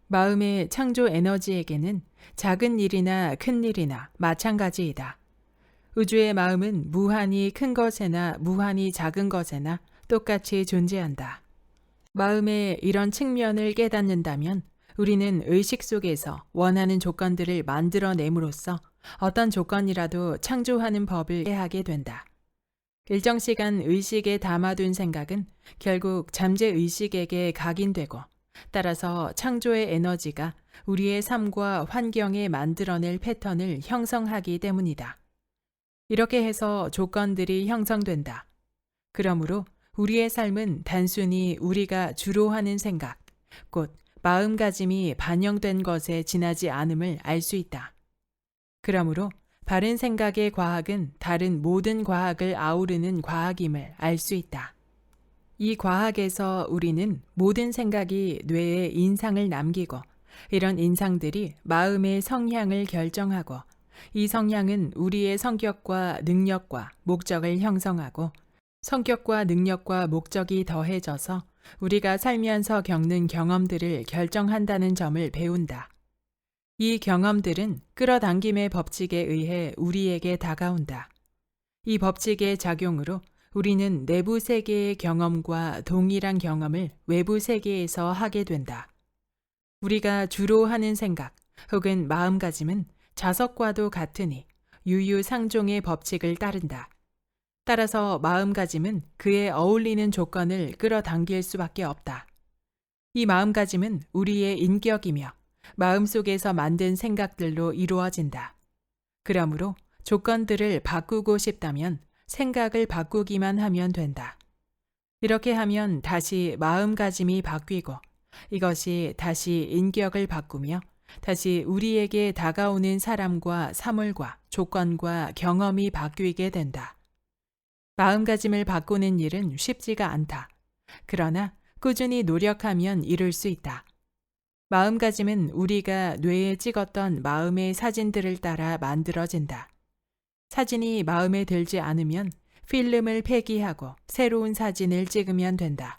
마음의 창조 에너지에게는 작은 일이나 큰 일이나 마찬가지이다. 우주의 마음은 무한히 큰 것에나 무한히 작은 것에나 똑같이 존재한다. 마음의 이런 측면을 깨닫는다면 우리는 의식 속에서 원하는 조건들을 만들어냄으로써 어떤 조건이라도 창조하는 법을 이해하게 된다. 일정 시간 의식에 담아둔 생각은 결국 잠재의식에게 각인되고 따라서 창조의 에너지가 우리의 삶과 환경에 만들어낼 패턴을 형성하기 때문이다. 이렇게 해서 조건들이 형성된다. 그러므로 우리의 삶은 단순히 우리가 주로 하는 생각, 곧 마음가짐이 반영된 것에 지나지 않음을 알 수 있다. 그러므로 바른 생각의 과학은 다른 모든 과학을 아우르는 과학임을 알 수 있다. 이 과학에서 우리는 모든 생각이 뇌에 인상을 남기고 이런 인상들이 마음의 성향을 결정하고 이 성향은 우리의 성격과 능력과 목적을 형성하고 성격과 능력과 목적이 더해져서 우리가 살면서 겪는 경험들을 결정한다는 점을 배운다. 이 경험들은 끌어당김의 법칙에 의해 우리에게 다가온다. 이 법칙의 작용으로 우리는 내부 세계의 경험과 동일한 경험을 외부 세계에서 하게 된다. 우리가 주로 하는 생각 혹은 마음가짐은 자석과도 같으니 유유상종의 법칙을 따른다. 따라서 마음가짐은 그에 어울리는 조건을 끌어당길 수밖에 없다. 이 마음가짐은 우리의 인격이며 마음속에서 만든 생각들로 이루어진다. 그러므로 조건들을 바꾸고 싶다면 생각을 바꾸기만 하면 된다. 이렇게 하면 다시 마음가짐이 바뀌고 이것이 다시 인격을 바꾸며 다시 우리에게 다가오는 사람과 사물과 조건과 경험이 바뀌게 된다. 마음가짐을 바꾸는 일은 쉽지가 않다. 그러나 꾸준히 노력하면 이룰 수 있다. 마음가짐은 우리가 뇌에 찍었던 마음의 사진들을 따라 만들어진다. 사진이 마음에 들지 않으면 필름을 폐기하고 새로운 사진을 찍으면 된다.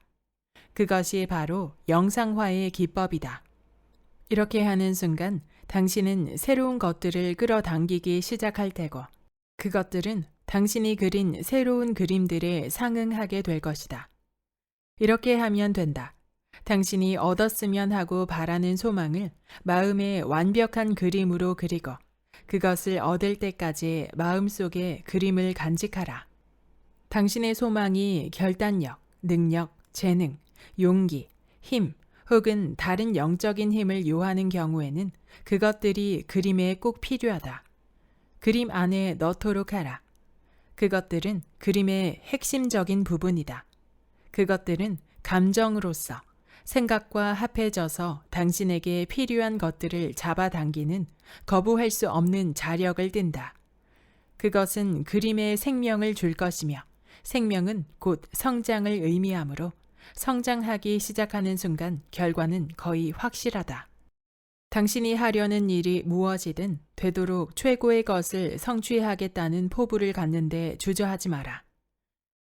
그것이 바로 영상화의 기법이다. 이렇게 하는 순간 당신은 새로운 것들을 끌어당기기 시작할 테고 그것들은 당신이 그린 새로운 그림들에 상응하게 될 것이다. 이렇게 하면 된다. 당신이 얻었으면 하고 바라는 소망을 마음의 완벽한 그림으로 그리고 그것을 얻을 때까지 마음속에 그림을 간직하라. 당신의 소망이 결단력, 능력, 재능, 용기, 힘 혹은 다른 영적인 힘을 요하는 경우에는 그것들이 그림에 꼭 필요하다. 그림 안에 넣도록 하라. 그것들은 그림의 핵심적인 부분이다. 그것들은 감정으로서 생각과 합해져서 당신에게 필요한 것들을 잡아당기는 거부할 수 없는 자력을 띈다. 그것은 그림에 생명을 줄 것이며 생명은 곧 성장을 의미하므로 성장하기 시작하는 순간 결과는 거의 확실하다. 당신이 하려는 일이 무엇이든 되도록 최고의 것을 성취하겠다는 포부를 갖는데 주저하지 마라.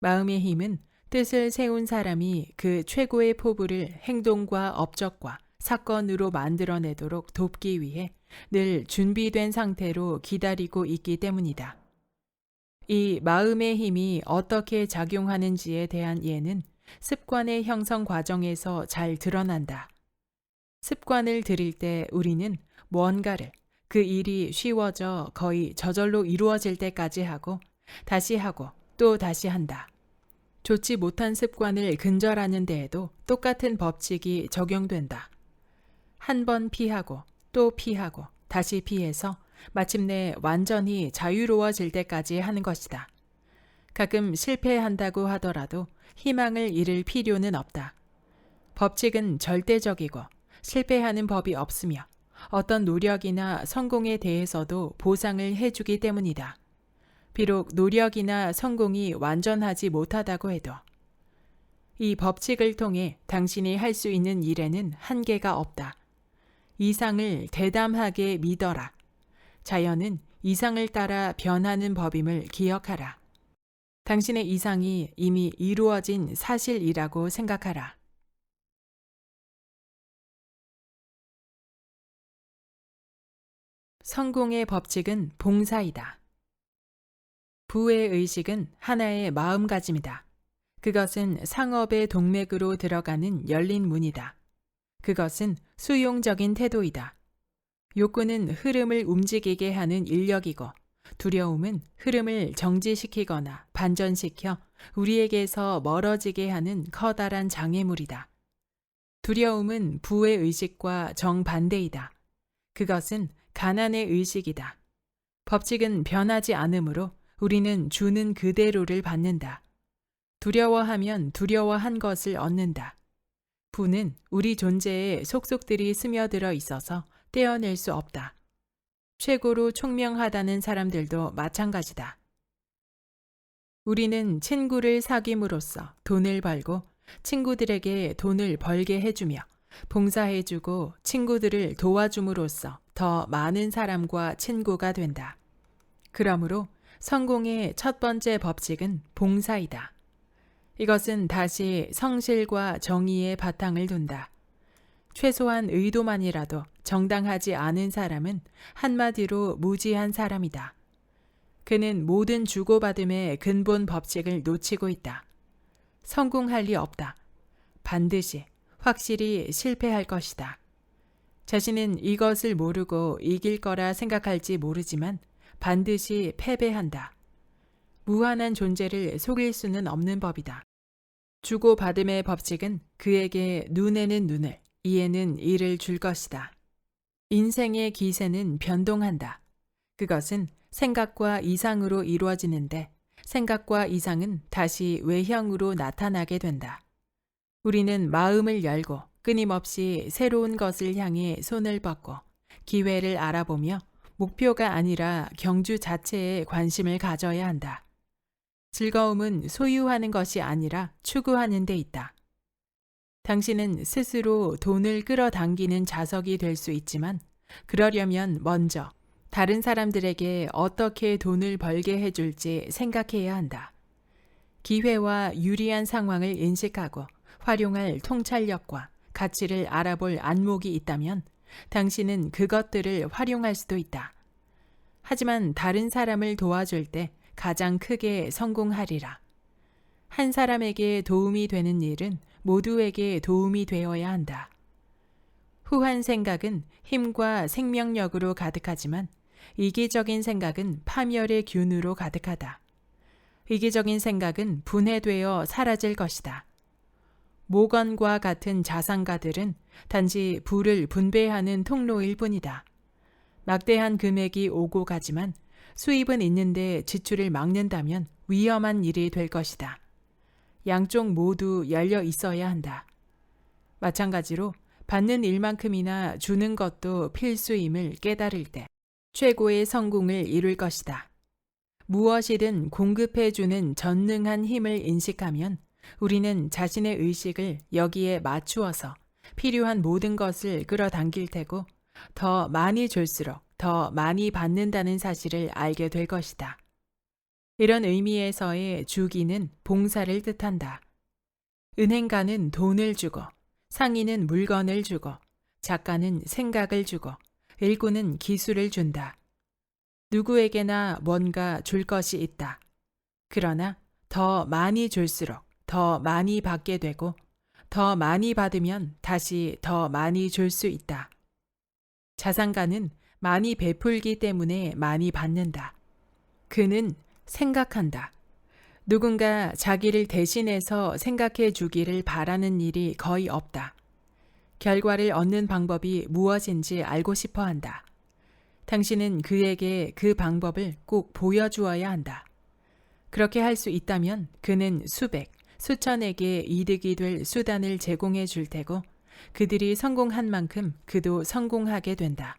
마음의 힘은 뜻을 세운 사람이 그 최고의 포부를 행동과 업적과 사건으로 만들어내도록 돕기 위해 늘 준비된 상태로 기다리고 있기 때문이다. 이 마음의 힘이 어떻게 작용하는지에 대한 예는 습관의 형성 과정에서 잘 드러난다. 습관을 들일 때 우리는 무언가를 그 일이 쉬워져 거의 저절로 이루어질 때까지 하고 또 다시 한다. 좋지 못한 습관을 근절하는 데에도 똑같은 법칙이 적용된다. 한 번 피하고 또 피하고 다시 피해서 마침내 완전히 자유로워질 때까지 하는 것이다. 가끔 실패한다고 하더라도 희망을 잃을 필요는 없다. 법칙은 절대적이고 실패하는 법이 없으며 어떤 노력이나 성공에 대해서도 보상을 해주기 때문이다. 비록 노력이나 성공이 완전하지 못하다고 해도 이 법칙을 통해 당신이 할 수 있는 일에는 한계가 없다. 이상을 대담하게 믿어라. 자연은 이상을 따라 변하는 법임을 기억하라. 당신의 이상이 이미 이루어진 사실이라고 생각하라. 성공의 법칙은 봉사이다. 부의 의식은 하나의 마음가짐이다. 그것은 상업의 동맥으로 들어가는 열린 문이다. 그것은 수용적인 태도이다. 욕구는 흐름을 움직이게 하는 인력이고 두려움은 흐름을 정지시키거나 반전시켜 우리에게서 멀어지게 하는 커다란 장애물이다. 두려움은 부의 의식과 정반대이다. 그것은 가난의 의식이다. 법칙은 변하지 않으므로 우리는 주는 그대로를 받는다. 두려워하면 두려워한 것을 얻는다. 부는 우리 존재에 속속들이 스며들어 있어서 떼어낼 수 없다. 최고로 총명하다는 사람들도 마찬가지다. 우리는 친구를 사귐으로써 돈을 벌고 친구들에게 돈을 벌게 해주며 봉사해주고 친구들을 도와줌으로써 더 많은 사람과 친구가 된다. 그러므로 성공의 첫 번째 법칙은 봉사이다. 이것은 다시 성실과 정의의 바탕을 둔다. 최소한 의도만이라도 정당하지 않은 사람은 한마디로 무지한 사람이다. 그는 모든 주고받음의 근본 법칙을 놓치고 있다. 성공할 리 없다. 반드시, 확실히 실패할 것이다. 자신은 이것을 모르고 이길 거라 생각할지 모르지만 반드시 패배한다. 무한한 존재를 속일 수는 없는 법이다. 주고받음의 법칙은 그에게 눈에는 눈을, 이에는 이를 줄 것이다. 인생의 기세는 변동한다. 그것은 생각과 이상으로 이루어지는데 생각과 이상은 다시 외형으로 나타나게 된다. 우리는 마음을 열고 끊임없이 새로운 것을 향해 손을 뻗고 기회를 알아보며 목표가 아니라 경주 자체에 관심을 가져야 한다. 즐거움은 소유하는 것이 아니라 추구하는 데 있다. 당신은 스스로 돈을 끌어당기는 자석이 될 수 있지만 그러려면 먼저 다른 사람들에게 어떻게 돈을 벌게 해줄지 생각해야 한다. 기회와 유리한 상황을 인식하고 활용할 통찰력과 가치를 알아볼 안목이 있다면 당신은 그것들을 활용할 수도 있다. 하지만 다른 사람을 도와줄 때 가장 크게 성공하리라. 한 사람에게 도움이 되는 일은 모두에게 도움이 되어야 한다. 후한 생각은 힘과 생명력으로 가득하지만 이기적인 생각은 파멸의 균으로 가득하다. 이기적인 생각은 분해되어 사라질 것이다. 모건과 같은 자산가들은 단지 부를 분배하는 통로일 뿐이다. 막대한 금액이 오고 가지만 수입은 있는데 지출을 막는다면 위험한 일이 될 것이다. 양쪽 모두 열려 있어야 한다. 마찬가지로 받는 일만큼이나 주는 것도 필수임을 깨달을 때 최고의 성공을 이룰 것이다. 무엇이든 공급해주는 전능한 힘을 인식하면 우리는 자신의 의식을 여기에 맞추어서 필요한 모든 것을 끌어당길 테고 더 많이 줄수록 더 많이 받는다는 사실을 알게 될 것이다. 이런 의미에서의 주기는 봉사를 뜻한다. 은행가는 돈을 주고 상인은 물건을 주고 작가는 생각을 주고 일꾼은 기술을 준다. 누구에게나 뭔가 줄 것이 있다. 그러나 더 많이 줄수록 더 많이 받게 되고 더 많이 받으면 다시 더 많이 줄 수 있다. 자산가는 많이 베풀기 때문에 많이 받는다. 그는 생각한다. 누군가 자기를 대신해서 생각해 주기를 바라는 일이 거의 없다. 결과를 얻는 방법이 무엇인지 알고 싶어 한다. 당신은 그에게 그 방법을 꼭 보여주어야 한다. 그렇게 할 수 있다면 그는 수백, 수천에게 이득이 될 수단을 제공해 줄 테고 그들이 성공한 만큼 그도 성공하게 된다.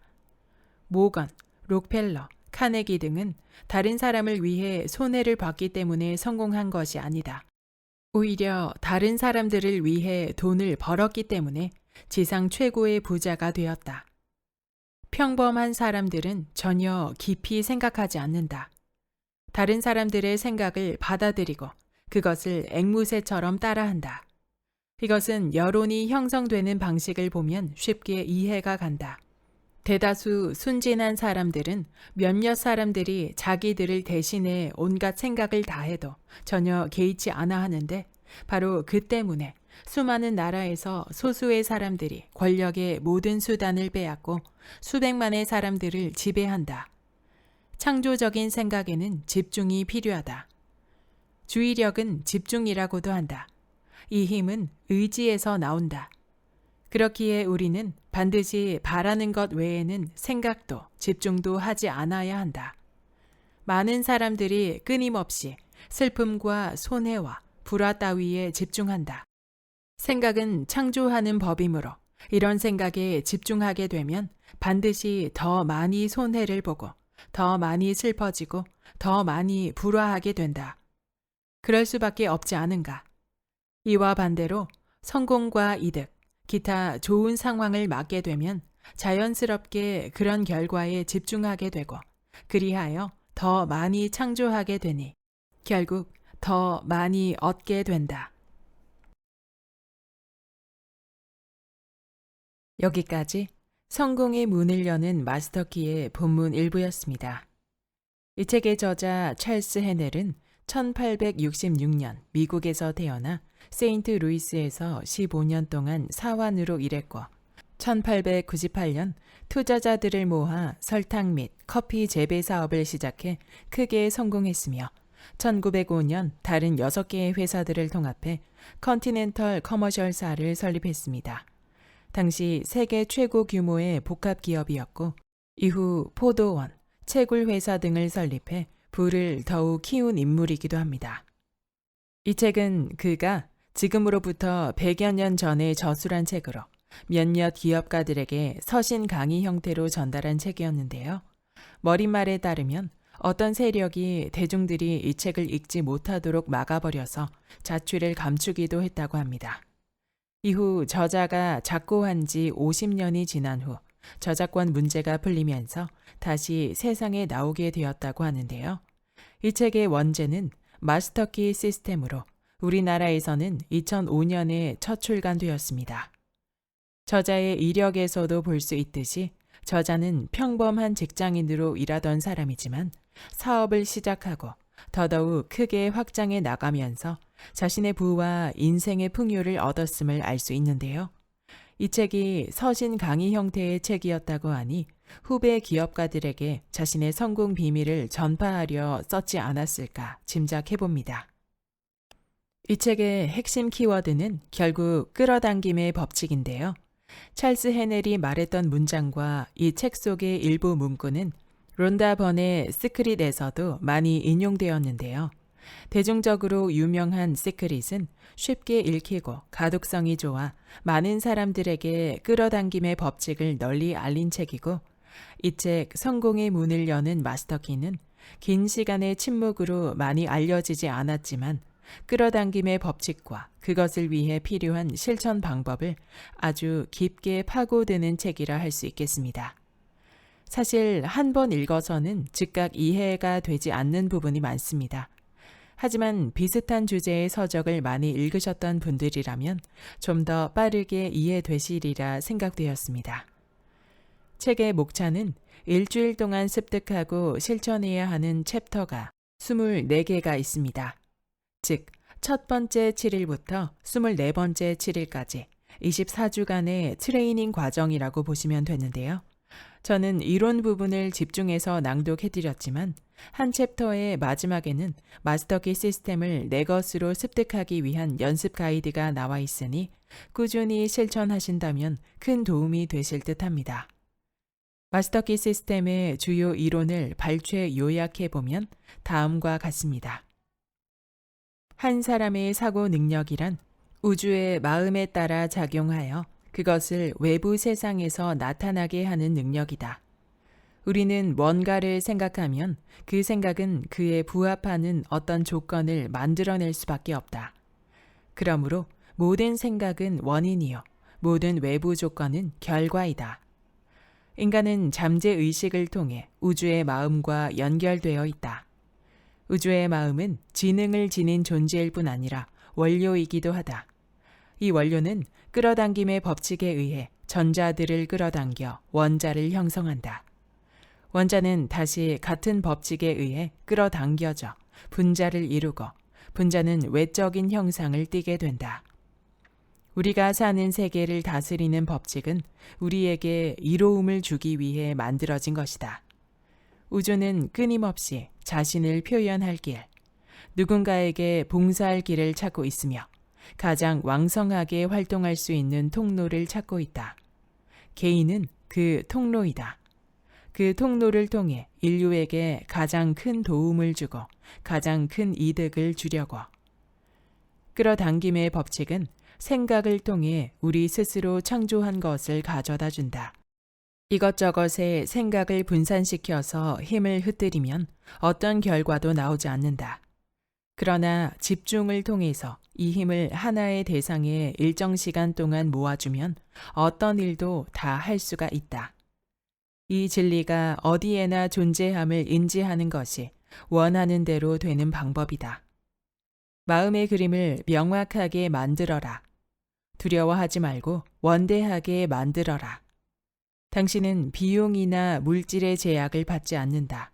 모건, 록펠러, 카네기 등은 다른 사람을 위해 손해를 봤기 때문에 성공한 것이 아니다. 오히려 다른 사람들을 위해 돈을 벌었기 때문에 지상 최고의 부자가 되었다. 평범한 사람들은 전혀 깊이 생각하지 않는다. 다른 사람들의 생각을 받아들이고 그것을 앵무새처럼 따라한다. 이것은 여론이 형성되는 방식을 보면 쉽게 이해가 간다. 대다수 순진한 사람들은 몇몇 사람들이 자기들을 대신해 온갖 생각을 다해도 전혀 개의치 않아 하는데 바로 그 때문에 수많은 나라에서 소수의 사람들이 권력의 모든 수단을 빼앗고 수백만의 사람들을 지배한다. 창조적인 생각에는 집중이 필요하다. 주의력은 집중이라고도 한다. 이 힘은 의지에서 나온다. 그렇기에 우리는 반드시 바라는 것 외에는 생각도 집중도 하지 않아야 한다. 많은 사람들이 끊임없이 슬픔과 손해와 불화 따위에 집중한다. 생각은 창조하는 법이므로 이런 생각에 집중하게 되면 반드시 더 많이 손해를 보고 더 많이 슬퍼지고 더 많이 불화하게 된다. 그럴 수밖에 없지 않은가. 이와 반대로 성공과 이득, 기타 좋은 상황을 맞게 되면 자연스럽게 그런 결과에 집중하게 되고 그리하여 더 많이 창조하게 되니 결국 더 많이 얻게 된다. 여기까지 성공의 문을 여는 마스터키의 본문 일부였습니다. 이 책의 저자 찰스 헤넬은 1866년 미국에서 태어나 세인트 루이스에서 15년 동안 사환으로 일했고 1898년 투자자들을 모아 설탕 및 커피 재배 사업을 시작해 크게 성공했으며 1905년 다른 6개의 회사들을 통합해 컨티넨털 커머셜사를 설립했습니다. 당시 세계 최고 규모의 복합 기업이었고 이후 포도원, 채굴 회사 등을 설립해 부를 더욱 키운 인물이기도 합니다. 이 책은 그가 지금으로부터 100여 년 전에 저술한 책으로 몇몇 기업가들에게 서신 강의 형태로 전달한 책이었는데요. 머릿말에 따르면 어떤 세력이 대중들이 이 책을 읽지 못하도록 막아버려서 자취를 감추기도 했다고 합니다. 이후 저자가 작고한 지 50년이 지난 후 저작권 문제가 풀리면서 다시 세상에 나오게 되었다고 하는데요. 이 책의 원제는 마스터키 시스템으로 우리나라에서는 2005년에 첫 출간되었습니다. 저자의 이력에서도 볼 수 있듯이 저자는 평범한 직장인으로 일하던 사람이지만 사업을 시작하고 더더욱 크게 확장해 나가면서 자신의 부와 인생의 풍요를 얻었음을 알 수 있는데요. 이 책이 서신 강의 형태의 책이었다고 하니 후배 기업가들에게 자신의 성공 비밀을 전파하려 썼지 않았을까 짐작해봅니다. 이 책의 핵심 키워드는 결국 끌어당김의 법칙인데요. 찰스 헤넬이 말했던 문장과 이 책 속의 일부 문구는 론다 번의 시크릿에서도 많이 인용되었는데요. 대중적으로 유명한 시크릿은 쉽게 읽히고 가독성이 좋아 많은 사람들에게 끌어당김의 법칙을 널리 알린 책이고 이 책 성공의 문을 여는 마스터키는 긴 시간의 침묵으로 많이 알려지지 않았지만 끌어당김의 법칙과 그것을 위해 필요한 실천 방법을 아주 깊게 파고드는 책이라 할 수 있겠습니다. 사실 한 번 읽어서는 즉각 이해가 되지 않는 부분이 많습니다. 하지만 비슷한 주제의 서적을 많이 읽으셨던 분들이라면 좀 더 빠르게 이해되시리라 생각되었습니다. 책의 목차는 일주일 동안 습득하고 실천해야 하는 챕터가 24개가 있습니다. 즉, 첫 번째 7일부터 24번째 7일까지 24주간의 트레이닝 과정이라고 보시면 되는데요. 저는 이론 부분을 집중해서 낭독해드렸지만 한 챕터의 마지막에는 마스터키 시스템을 내 것으로 습득하기 위한 연습 가이드가 나와 있으니 꾸준히 실천하신다면 큰 도움이 되실 듯합니다. 마스터키 시스템의 주요 이론을 발췌 요약해보면 다음과 같습니다. 한 사람의 사고 능력이란 우주의 마음에 따라 작용하여 그것을 외부 세상에서 나타나게 하는 능력이다. 우리는 뭔가를 생각하면 그 생각은 그에 부합하는 어떤 조건을 만들어낼 수밖에 없다. 그러므로 모든 생각은 원인이요, 모든 외부 조건은 결과이다. 인간은 잠재의식을 통해 우주의 마음과 연결되어 있다. 우주의 마음은 지능을 지닌 존재일 뿐 아니라 원료이기도 하다. 이 원료는 끌어당김의 법칙에 의해 전자들을 끌어당겨 원자를 형성한다. 원자는 다시 같은 법칙에 의해 끌어당겨져 분자를 이루고 분자는 외적인 형상을 띠게 된다. 우리가 사는 세계를 다스리는 법칙은 우리에게 이로움을 주기 위해 만들어진 것이다. 우주는 끊임없이 자신을 표현할 길, 누군가에게 봉사할 길을 찾고 있으며 가장 왕성하게 활동할 수 있는 통로를 찾고 있다. 개인은 그 통로이다. 그 통로를 통해 인류에게 가장 큰 도움을 주고 가장 큰 이득을 주려고. 끌어당김의 법칙은 생각을 통해 우리 스스로 창조한 것을 가져다 준다. 이것저것의 생각을 분산시켜서 힘을 흩뜨리면 어떤 결과도 나오지 않는다. 그러나 집중을 통해서 이 힘을 하나의 대상에 일정 시간 동안 모아주면 어떤 일도 다 할 수가 있다. 이 진리가 어디에나 존재함을 인지하는 것이 원하는 대로 되는 방법이다. 마음의 그림을 명확하게 만들어라. 두려워하지 말고 원대하게 만들어라. 당신은 비용이나 물질의 제약을 받지 않는다.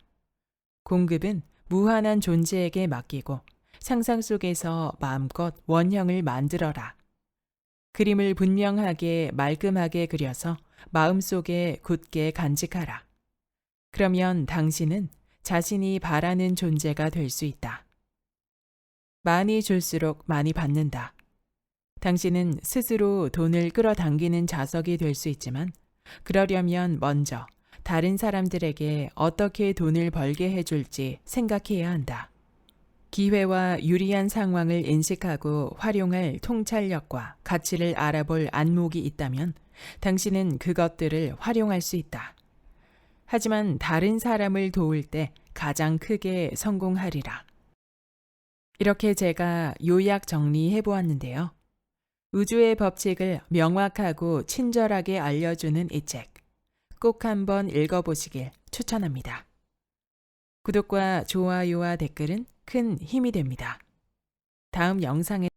공급은 무한한 존재에게 맡기고 상상 속에서 마음껏 원형을 만들어라. 그림을 분명하게 말끔하게 그려서 마음속에 굳게 간직하라. 그러면 당신은 자신이 바라는 존재가 될 수 있다. 많이 줄수록 많이 받는다. 당신은 스스로 돈을 끌어당기는 자석이 될 수 있지만 그러려면 먼저 다른 사람들에게 어떻게 돈을 벌게 해줄지 생각해야 한다. 기회와 유리한 상황을 인식하고 활용할 통찰력과 가치를 알아볼 안목이 있다면 당신은 그것들을 활용할 수 있다. 하지만 다른 사람을 도울 때 가장 크게 성공하리라. 이렇게 제가 요약 정리해 보았는데요. 우주의 법칙을 명확하고 친절하게 알려주는 이 책, 꼭 한번 읽어보시길 추천합니다. 구독과 좋아요와 댓글은 큰 힘이 됩니다. 다음 영상에